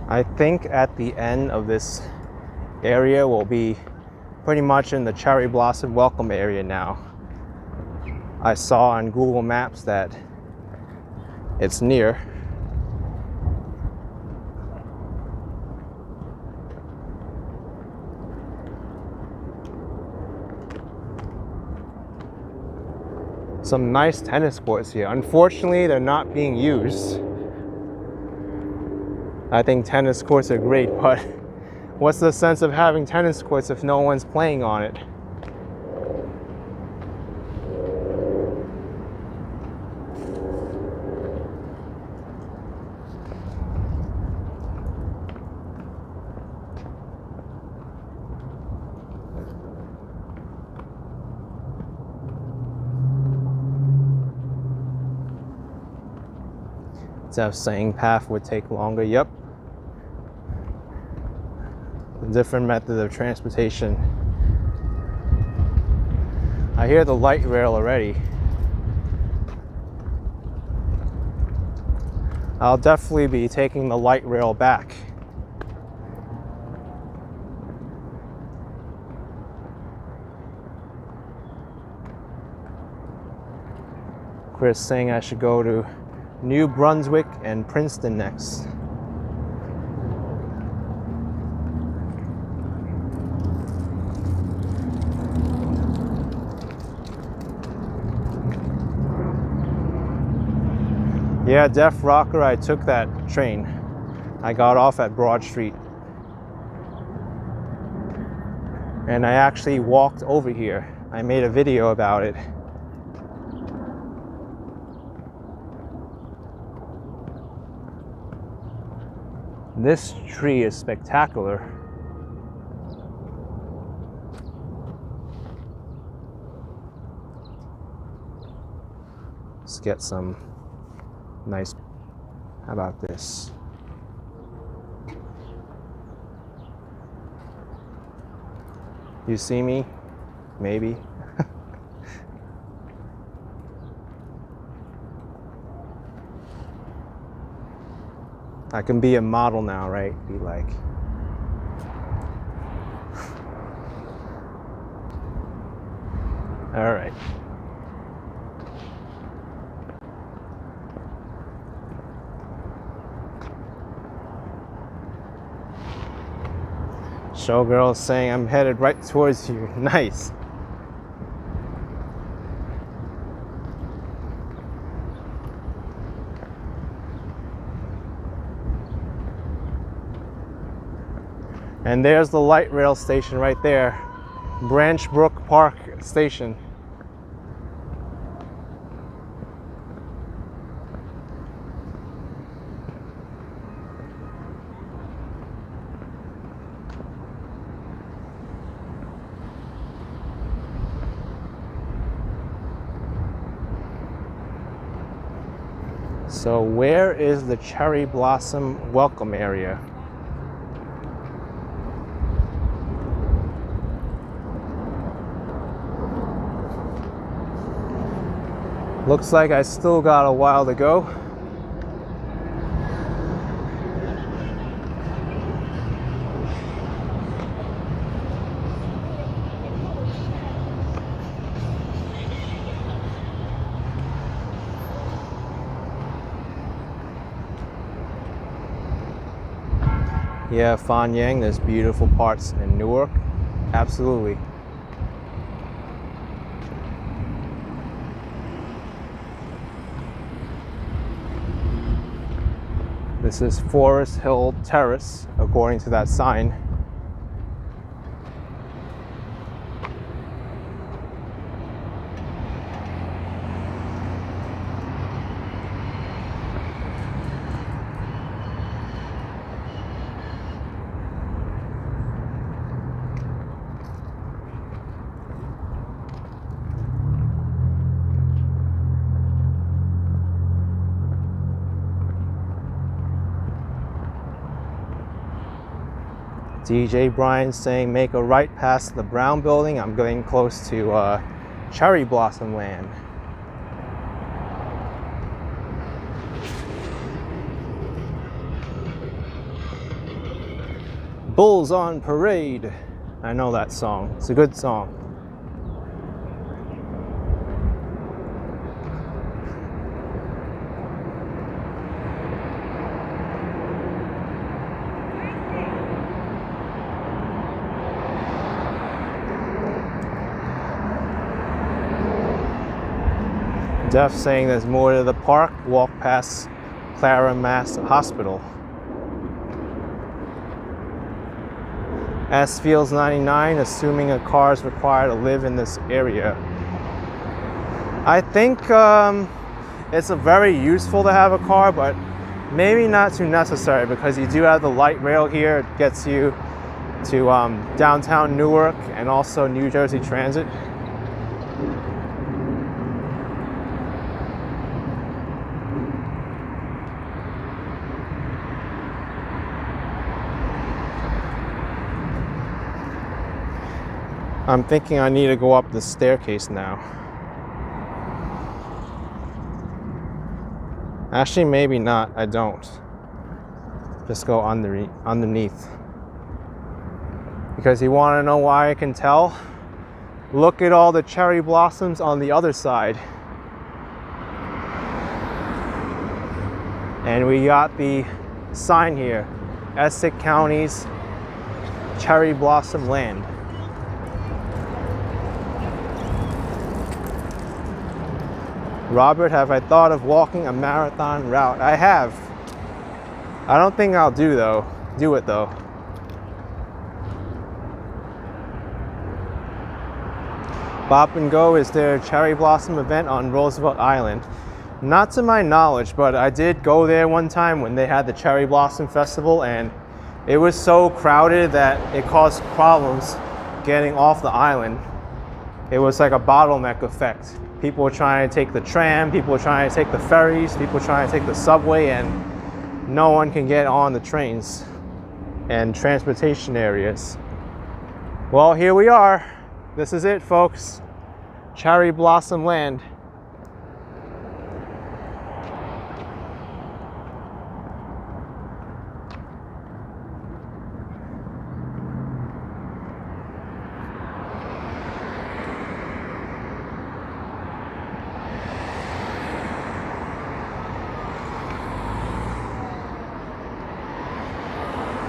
A: I think at the end of this area will be pretty much in the cherry blossom welcome area now. I saw on Google Maps that it's near. Some nice tennis courts here. Unfortunately, they're not being used. I think tennis courts are great, but what's the sense of having tennis courts if no one's playing on it? Zeph saying PATH would take longer. Yep. A different method of transportation. I hear the light rail already. I'll definitely be taking the light rail back. Chris saying I should go to New Brunswick and Princeton next. Yeah, Def Rocker, I took that train. I got off at Broad Street. And I actually walked over here. I made a video about it. This tree is spectacular. Let's get some nice. How about this? You see me? Maybe. I can be a model now, right? Be like. All right. Showgirl is saying I'm headed right towards you. Nice. And there's the light rail station right there. Branchbrook Park Station. So where is the cherry blossom welcome area? Looks like I still got a while to go. Yeah, Fanyang, there's beautiful parts in Newark. Absolutely. This is Forest Hill Terrace, according to that sign. DJ Brian saying make a right past the Brown building. I'm getting close to Cherry Blossom Land. Bulls on Parade. I know that song. It's a good song. Def saying there's more to the park. Walk past Clara Mass Hospital. S Fields 99, assuming a car is required to live in this area. I think it's very useful to have a car, but maybe not too necessary because you do have the light rail here. It gets you to downtown Newark and also New Jersey Transit. I'm thinking I need to go up the staircase now. Actually, maybe not. I don't. Just go underneath. Because you want to know why I can tell? Look at all the cherry blossoms on the other side. And we got the sign here. Essex County's Cherry Blossom Land. Robert, have I thought of walking a marathon route? I have. I don't think I'll do it though. Bop and Go is their cherry blossom event on Roosevelt Island. Not to my knowledge, but I did go there one time when they had the cherry blossom festival, and it was so crowded that it caused problems getting off the island. It was like a bottleneck effect. People were trying to take the tram, people were trying to take the ferries, people were trying to take the subway, and no one can get on the trains and transportation areas. Well, here we are. This is it, folks. Cherry Blossom Land.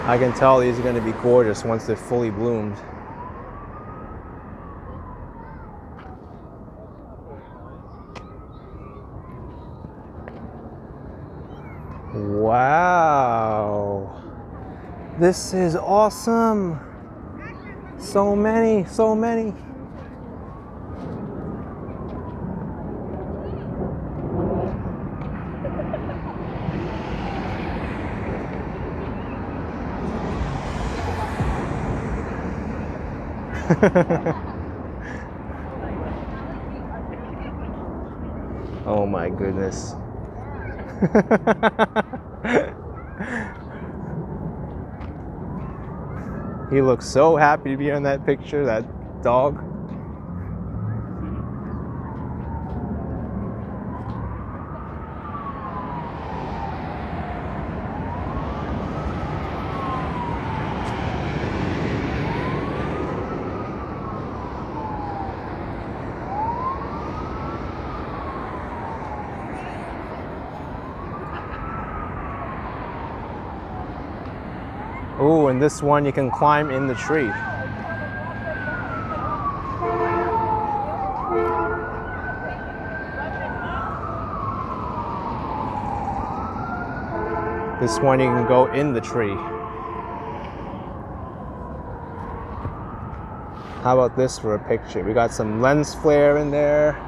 A: I can tell these are going to be gorgeous once they're fully bloomed. Wow, this is awesome. So many, so many. Oh my goodness. He looks so happy to be on that picture, that dog. Oh, and this one you can climb in the tree. This one you can go in the tree. How about this for a picture? We got some lens flare in there.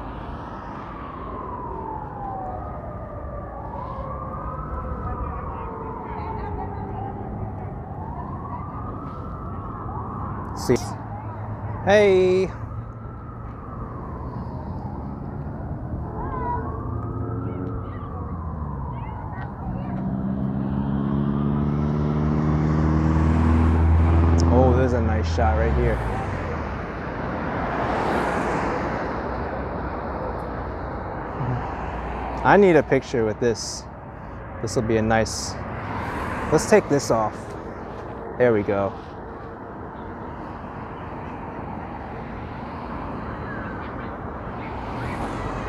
A: See. Hey. Oh, there's a nice shot right here. I need a picture with this. This will be a nice. Let's take this off. There we go.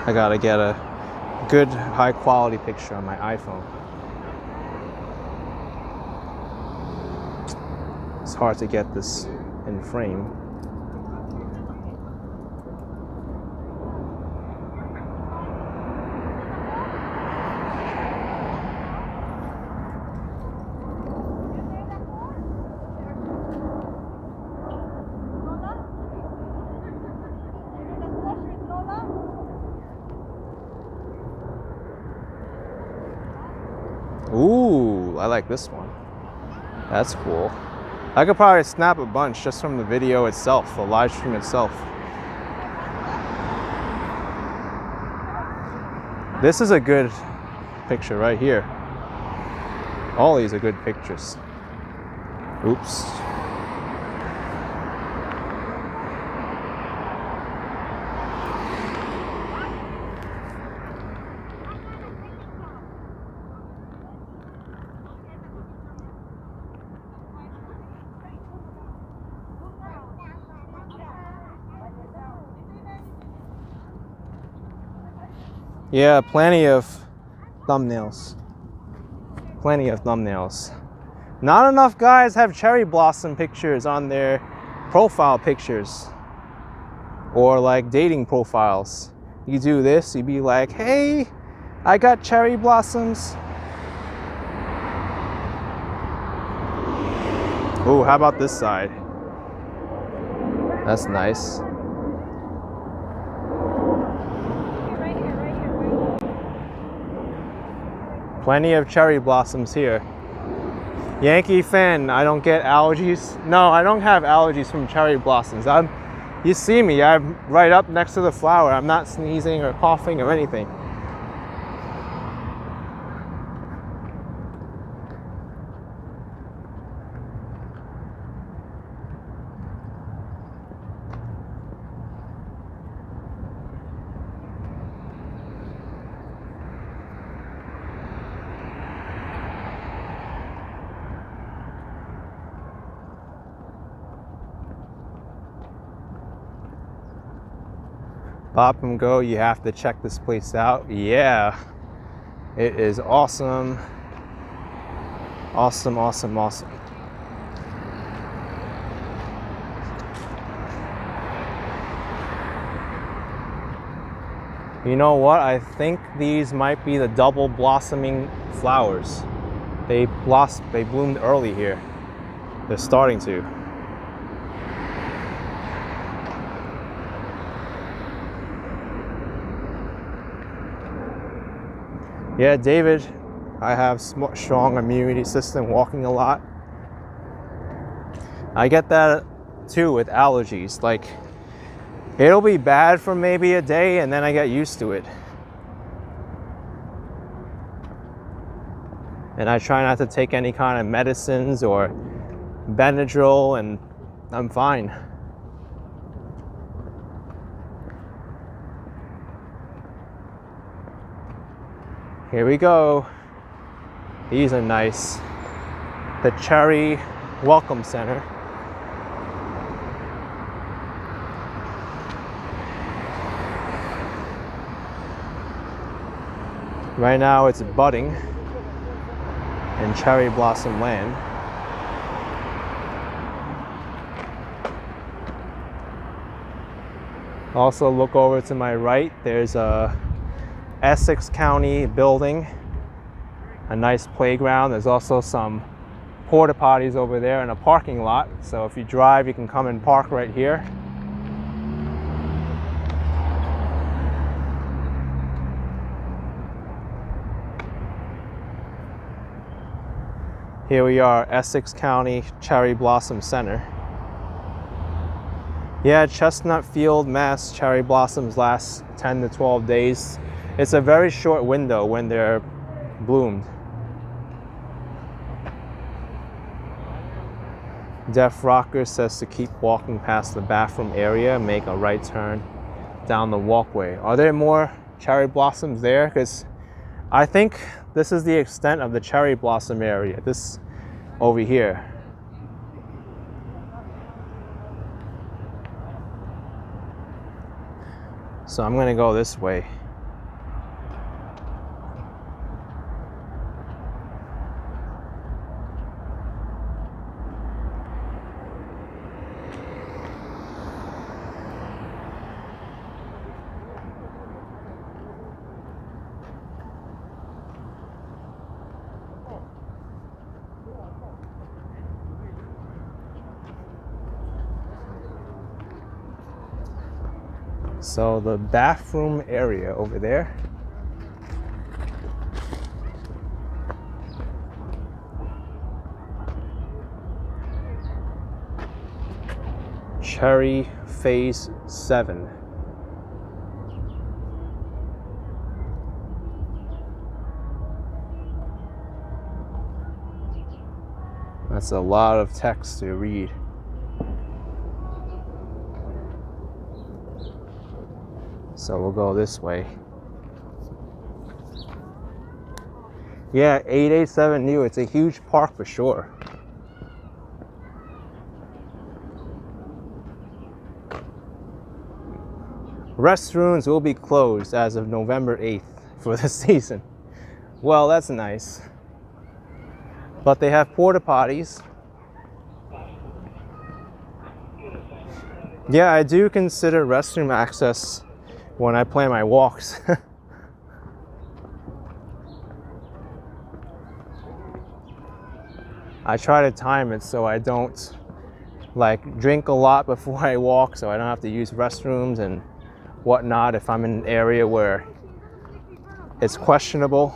A: I gotta get a good high quality picture on my iPhone. It's hard to get this in frame. Ooh, I like this one. That's cool. I could probably snap a bunch just from the video itself, the live stream itself. This is a good picture right here. All these are good pictures. Oops. Yeah, plenty of thumbnails. Plenty of thumbnails. Not enough guys have cherry blossom pictures on their profile pictures or like dating profiles. You do this, you'd be like, hey, I got cherry blossoms. Oh, how about this side? That's nice. Plenty of cherry blossoms here. Yankee fan, I don't get allergies. No, I don't have allergies from cherry blossoms. You see me, I'm right up next to the flower. I'm not sneezing or coughing or anything. Pop and go, you have to check this place out. Yeah, it is awesome. Awesome, awesome, awesome. You know what? I think these might be the double blossoming flowers. They bloomed early here. They're starting to. Yeah, David, I have strong immunity system, walking a lot. I get that too with allergies. Like, it'll be bad for maybe a day and then I get used to it. And I try not to take any kind of medicines or Benadryl and I'm fine. Here we go. These are nice. The Cherry Welcome Center. Right now it's budding in cherry blossom land. Also look over to my right, there's a Essex County building, a nice playground. There's also some porta potties over there and a parking lot. So if you drive, you can come and park right here. Here we are, Essex County Cherry Blossom Center. Yeah, Chestnut Field, Mass. Cherry blossoms last 10 to 12 days. It's a very short window when they're bloomed. Def Rocker says to keep walking past the bathroom area, make a right turn down the walkway. Are there more cherry blossoms there? Because I think this is the extent of the cherry blossom area, this over here. So I'm gonna go this way. So the bathroom area over there. Cherry Phase 7. That's a lot of text to read. So we'll go this way. Yeah, 887 Newark. It's a huge park for sure. Restrooms will be closed as of November 8th for the season. Well, that's nice. But they have porta potties. Yeah, I do consider restroom access when I plan my walks. I try to time it so I don't like drink a lot before I walk, so I don't have to use restrooms and whatnot if I'm in an area where it's questionable.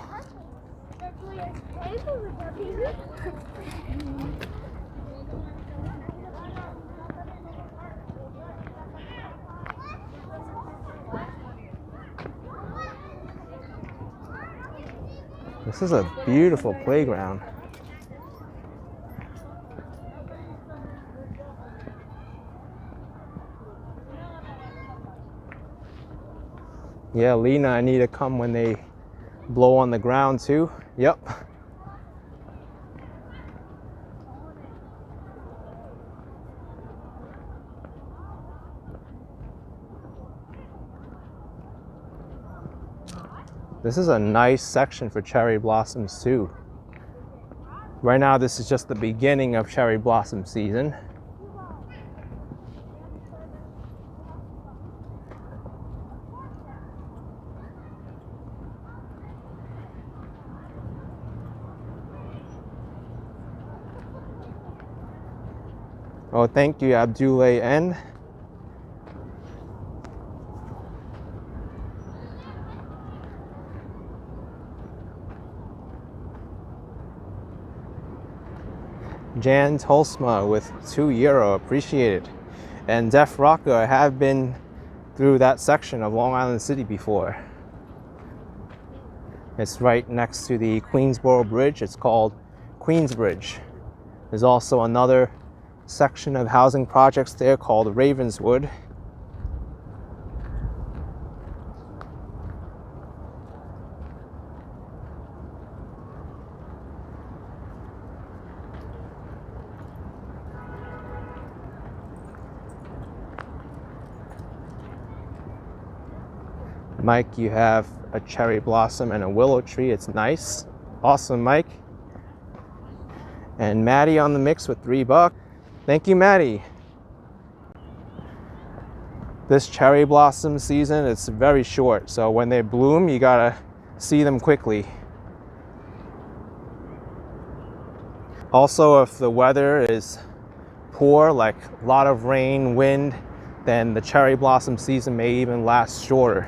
A: This is a beautiful playground. Yeah, Lena, I need to come when they blow on the ground too. Yep. This is a nice section for cherry blossoms too. Right now, this is just the beginning of cherry blossom season. Oh, thank you, Abdullah N. Jan Tolsma with €2, appreciate it. And Def Rocker, I have been through that section of Long Island City before. It's right next to the Queensboro Bridge. It's called Queensbridge. There's also another section of housing projects there called Ravenswood. Mike, you have a cherry blossom and a willow tree. It's nice. Awesome, Mike. And Maddie on the mix with $3. Thank you, Maddie. This cherry blossom season, it's very short. So when they bloom, you gotta see them quickly. Also, if the weather is poor, like a lot of rain, wind, then the cherry blossom season may even last shorter.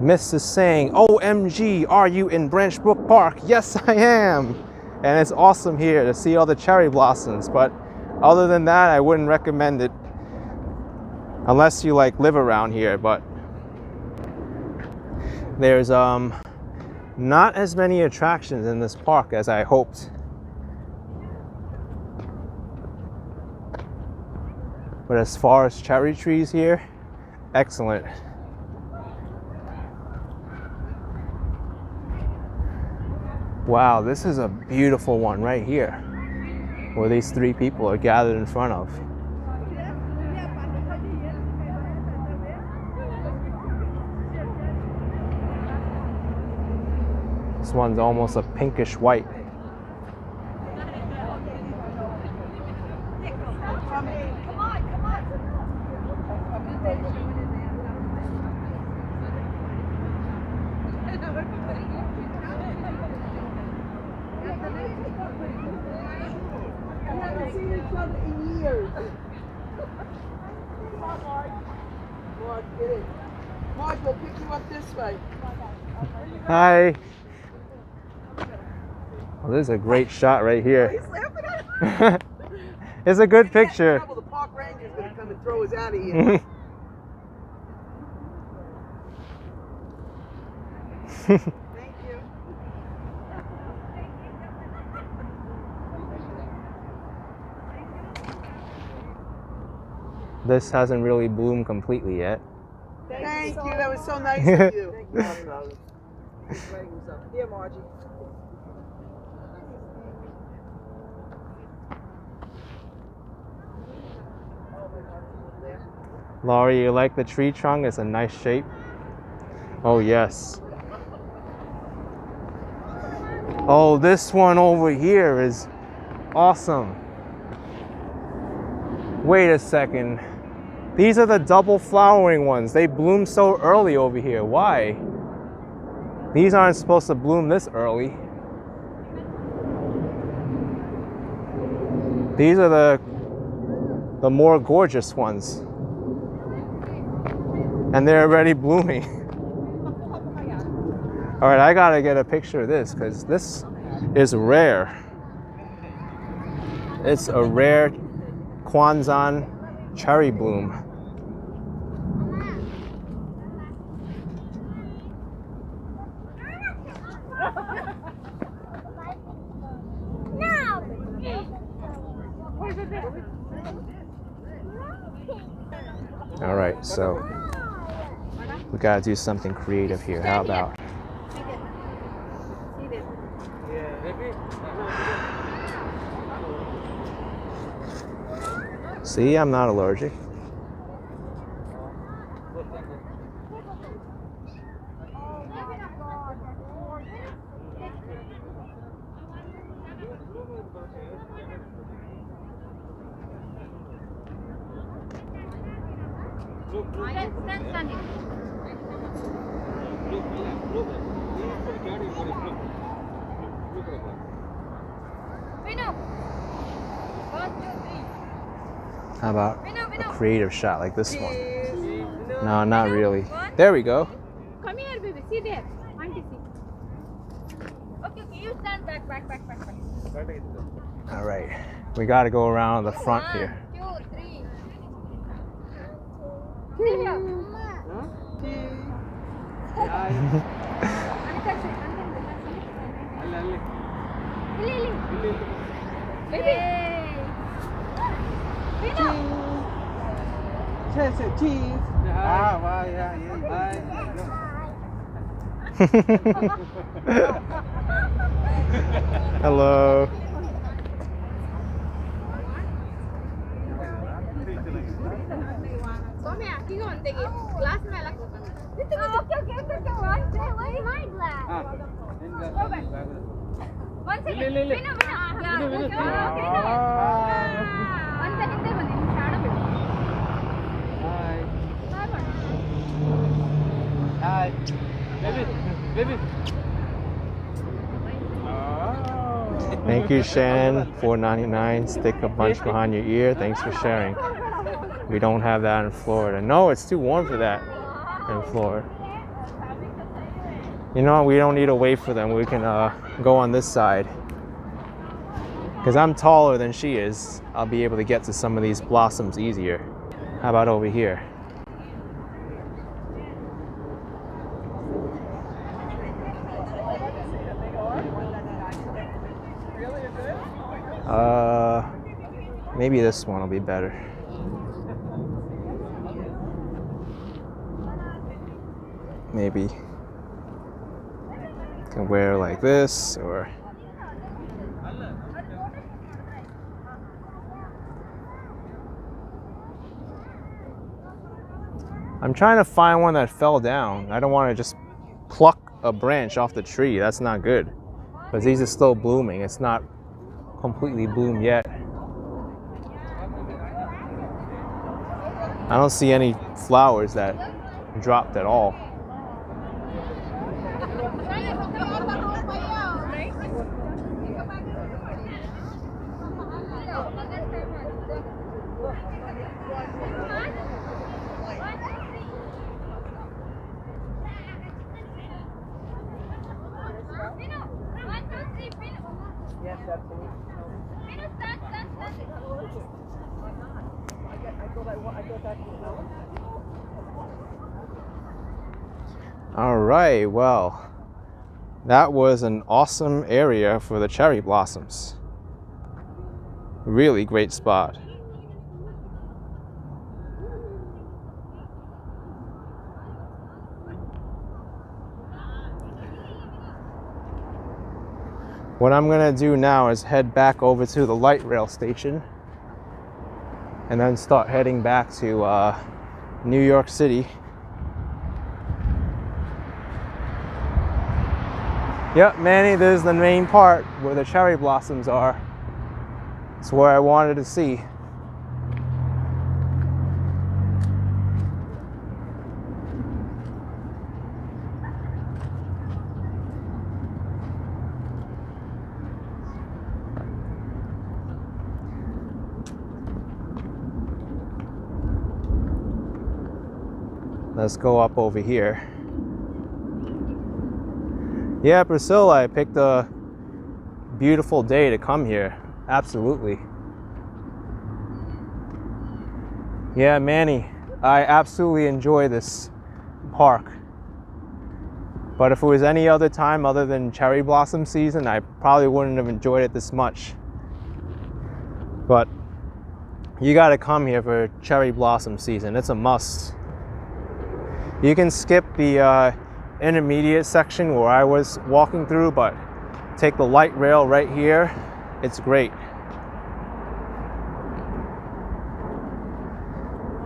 A: Miss is saying, OMG, are you in Branchbrook Park? Yes, I am. And it's awesome here to see all the cherry blossoms. But other than that, I wouldn't recommend it unless you like live around here. But there's not as many attractions in this park as I hoped. But as far as cherry trees here, excellent. Wow, this is a beautiful one right here, where these three people are gathered in front of. This one's almost a pinkish white.
B: Mark, we'll pick you up this way.
A: Hi. Well, this is a great shot right here.
B: He's laughing at it.
A: It's a good picture.
B: The park ranger's gonna come and throw us out of here. Thank you.
A: This hasn't really bloomed completely yet.
B: Thank you. That was so nice of you. Here, Margie.
A: Laurie, you like the tree trunk? It's a nice shape. Oh, yes. Oh, this one over here is awesome. Wait a second. These are the double flowering ones. They bloom so early over here. Why? These aren't supposed to bloom this early. These are the more gorgeous ones. And they're already blooming. All right, I gotta get a picture of this because this is rare. It's a rare Kwanzan cherry bloom. All right, so we gotta do something creative here. How about? See, I'm not allergic. How about a creative shot like this one? No, not really. There we go.
E: Come here, baby. See there. Auntie, see. Okay, you stand back.
A: All right, we got to go around the front here.
E: 1, 2, 3. See here. Baby.
B: Cheese.
A: Hello.
E: Soumya, hang on, take it. Glass में अलग होता है. Okay. Where's my glass? Go back. 1 second. Vino. Yeah. One second, there one. Shadow bit.
B: Hi. Baby.
A: Thank you, Shannon. $4.99. Stick a bunch behind your ear. Thanks for sharing. We don't have that in Florida. No, it's too warm for that in Florida. You know what? We don't need to wait for them. We can go on this side. Because I'm taller than she is, I'll be able to get to some of these blossoms easier. How about over here? Maybe this one will be better. Maybe can wear like this, or I'm trying to find one that fell down. I don't want to just pluck a branch off the tree. That's not good. But these are still blooming. It's not completely bloomed yet. I don't see any flowers that dropped at all. All right, well, that was an awesome area for the cherry blossoms. Really great spot. What I'm gonna do now is head back over to the light rail station and then start heading back to New York City. Yep, Manny, this is the main part where the cherry blossoms are. It's where I wanted to see. Let's go up over here. Yeah, Priscilla, I picked a beautiful day to come here. Absolutely. Yeah, Manny, I absolutely enjoy this park. But if it was any other time other than cherry blossom season, I probably wouldn't have enjoyed it this much. But you gotta come here for cherry blossom season. It's a must. You can skip the intermediate section where I was walking through, but take the light rail right here. It's great.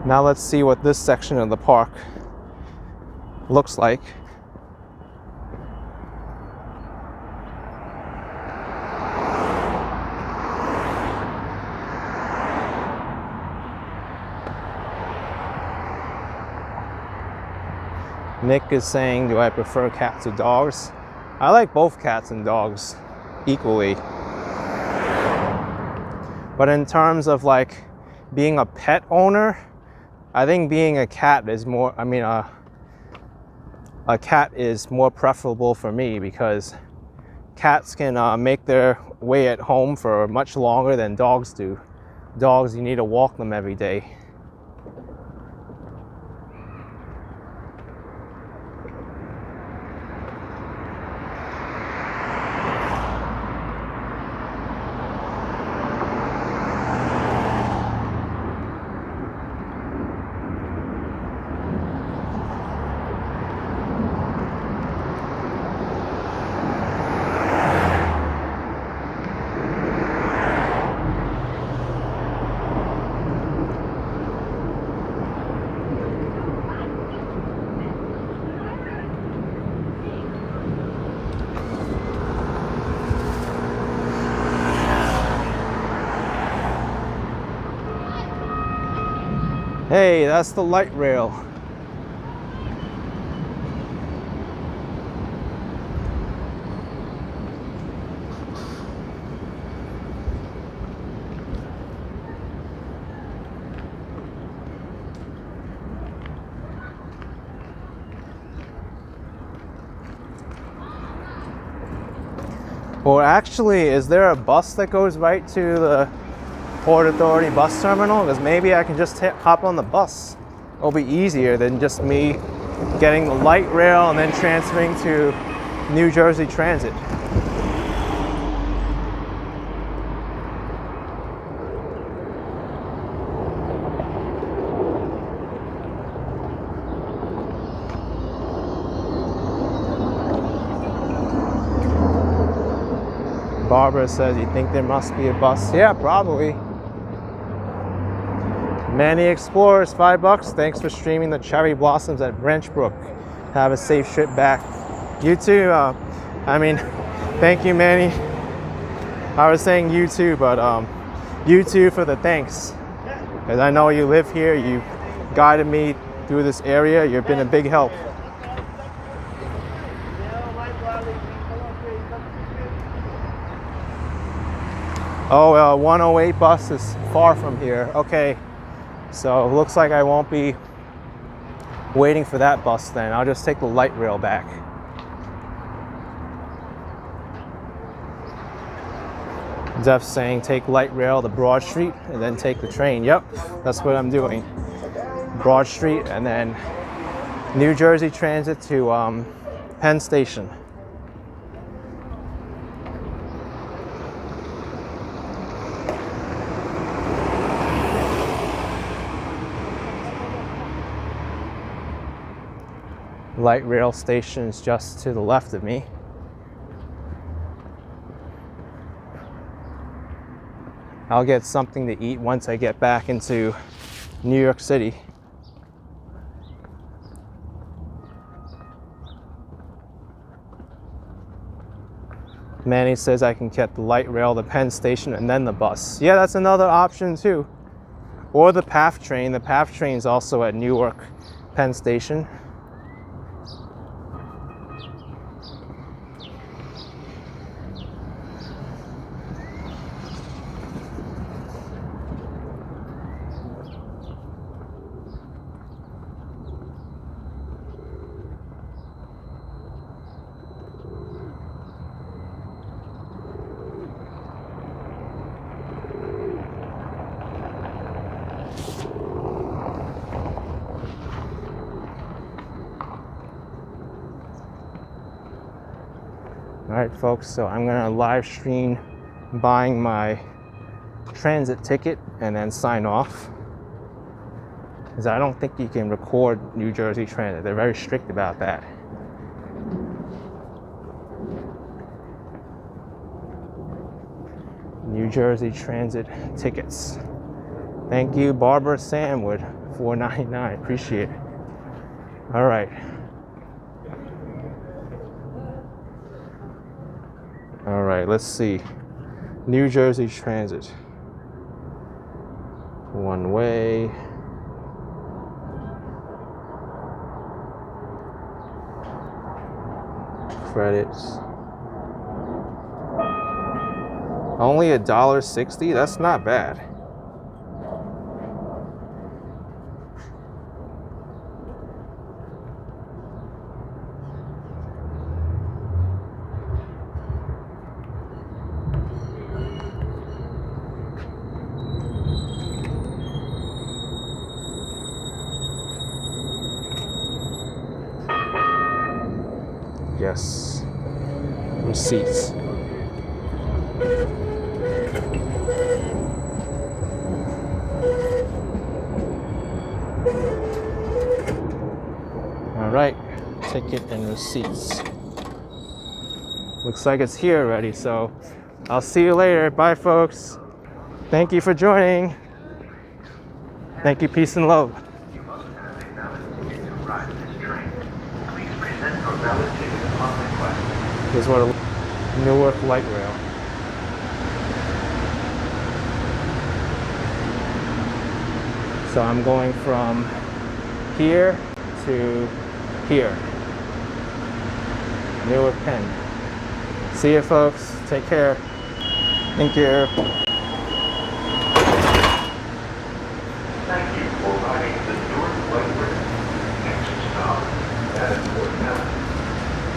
A: Now let's see what this section of the park looks like. Nick is saying, do I prefer cats or dogs? I like both cats and dogs equally. But in terms of like being a pet owner, I think being a cat is more, a cat is more preferable for me, because cats can make their way at home for much longer than dogs do. Dogs, you need to walk them every day. Hey, that's the light rail. Or actually, is there a bus that goes right to the Port Authority bus terminal? Because maybe I can just hop on the bus. It'll be easier than just me getting the light rail and then transferring to New Jersey Transit. Barbara says, you think there must be a bus? Yeah, probably. Manny Explorers, $5. Thanks for streaming the cherry blossoms at Branchbrook. Have a safe trip back. You too. Thank you, Manny. I was saying you too, but you too for the thanks. Because I know you live here, you guided me through this area, you've been a big help. Oh, 108 bus is far from here. Okay. So it looks like I won't be waiting for that bus then. I'll just take the light rail back. Jeff's saying take light rail to Broad Street and then take the train. Yep, that's what I'm doing. Broad Street and then New Jersey Transit to Penn Station. Light rail station is just to the left of me. I'll get something to eat once I get back into New York City. Manny says I can get the light rail to Penn Station and then the bus. Yeah, that's another option too. Or the PATH train. The PATH train is also at Newark Penn Station. All right, folks, so I'm gonna live stream buying my transit ticket and then sign off. Because I don't think you can record New Jersey Transit. They're very strict about that. New Jersey Transit tickets. Thank you, Barbara Samwood, $4.99. Appreciate it. All right. All right, let's see. New Jersey Transit. One way. Credits. Only $1.60? That's not bad. Yes. Receipts. All right, ticket and receipts. Looks like it's here already, so I'll see you later. Bye, folks. Thank you for joining. Thank you, peace and love. Here's what a Newark light rail. So I'm going from here to here. Newark Penn. See you, folks. Take care. Thank you.
F: Thank you for riding the Newark Light Rail. Next stop at Newark Penn.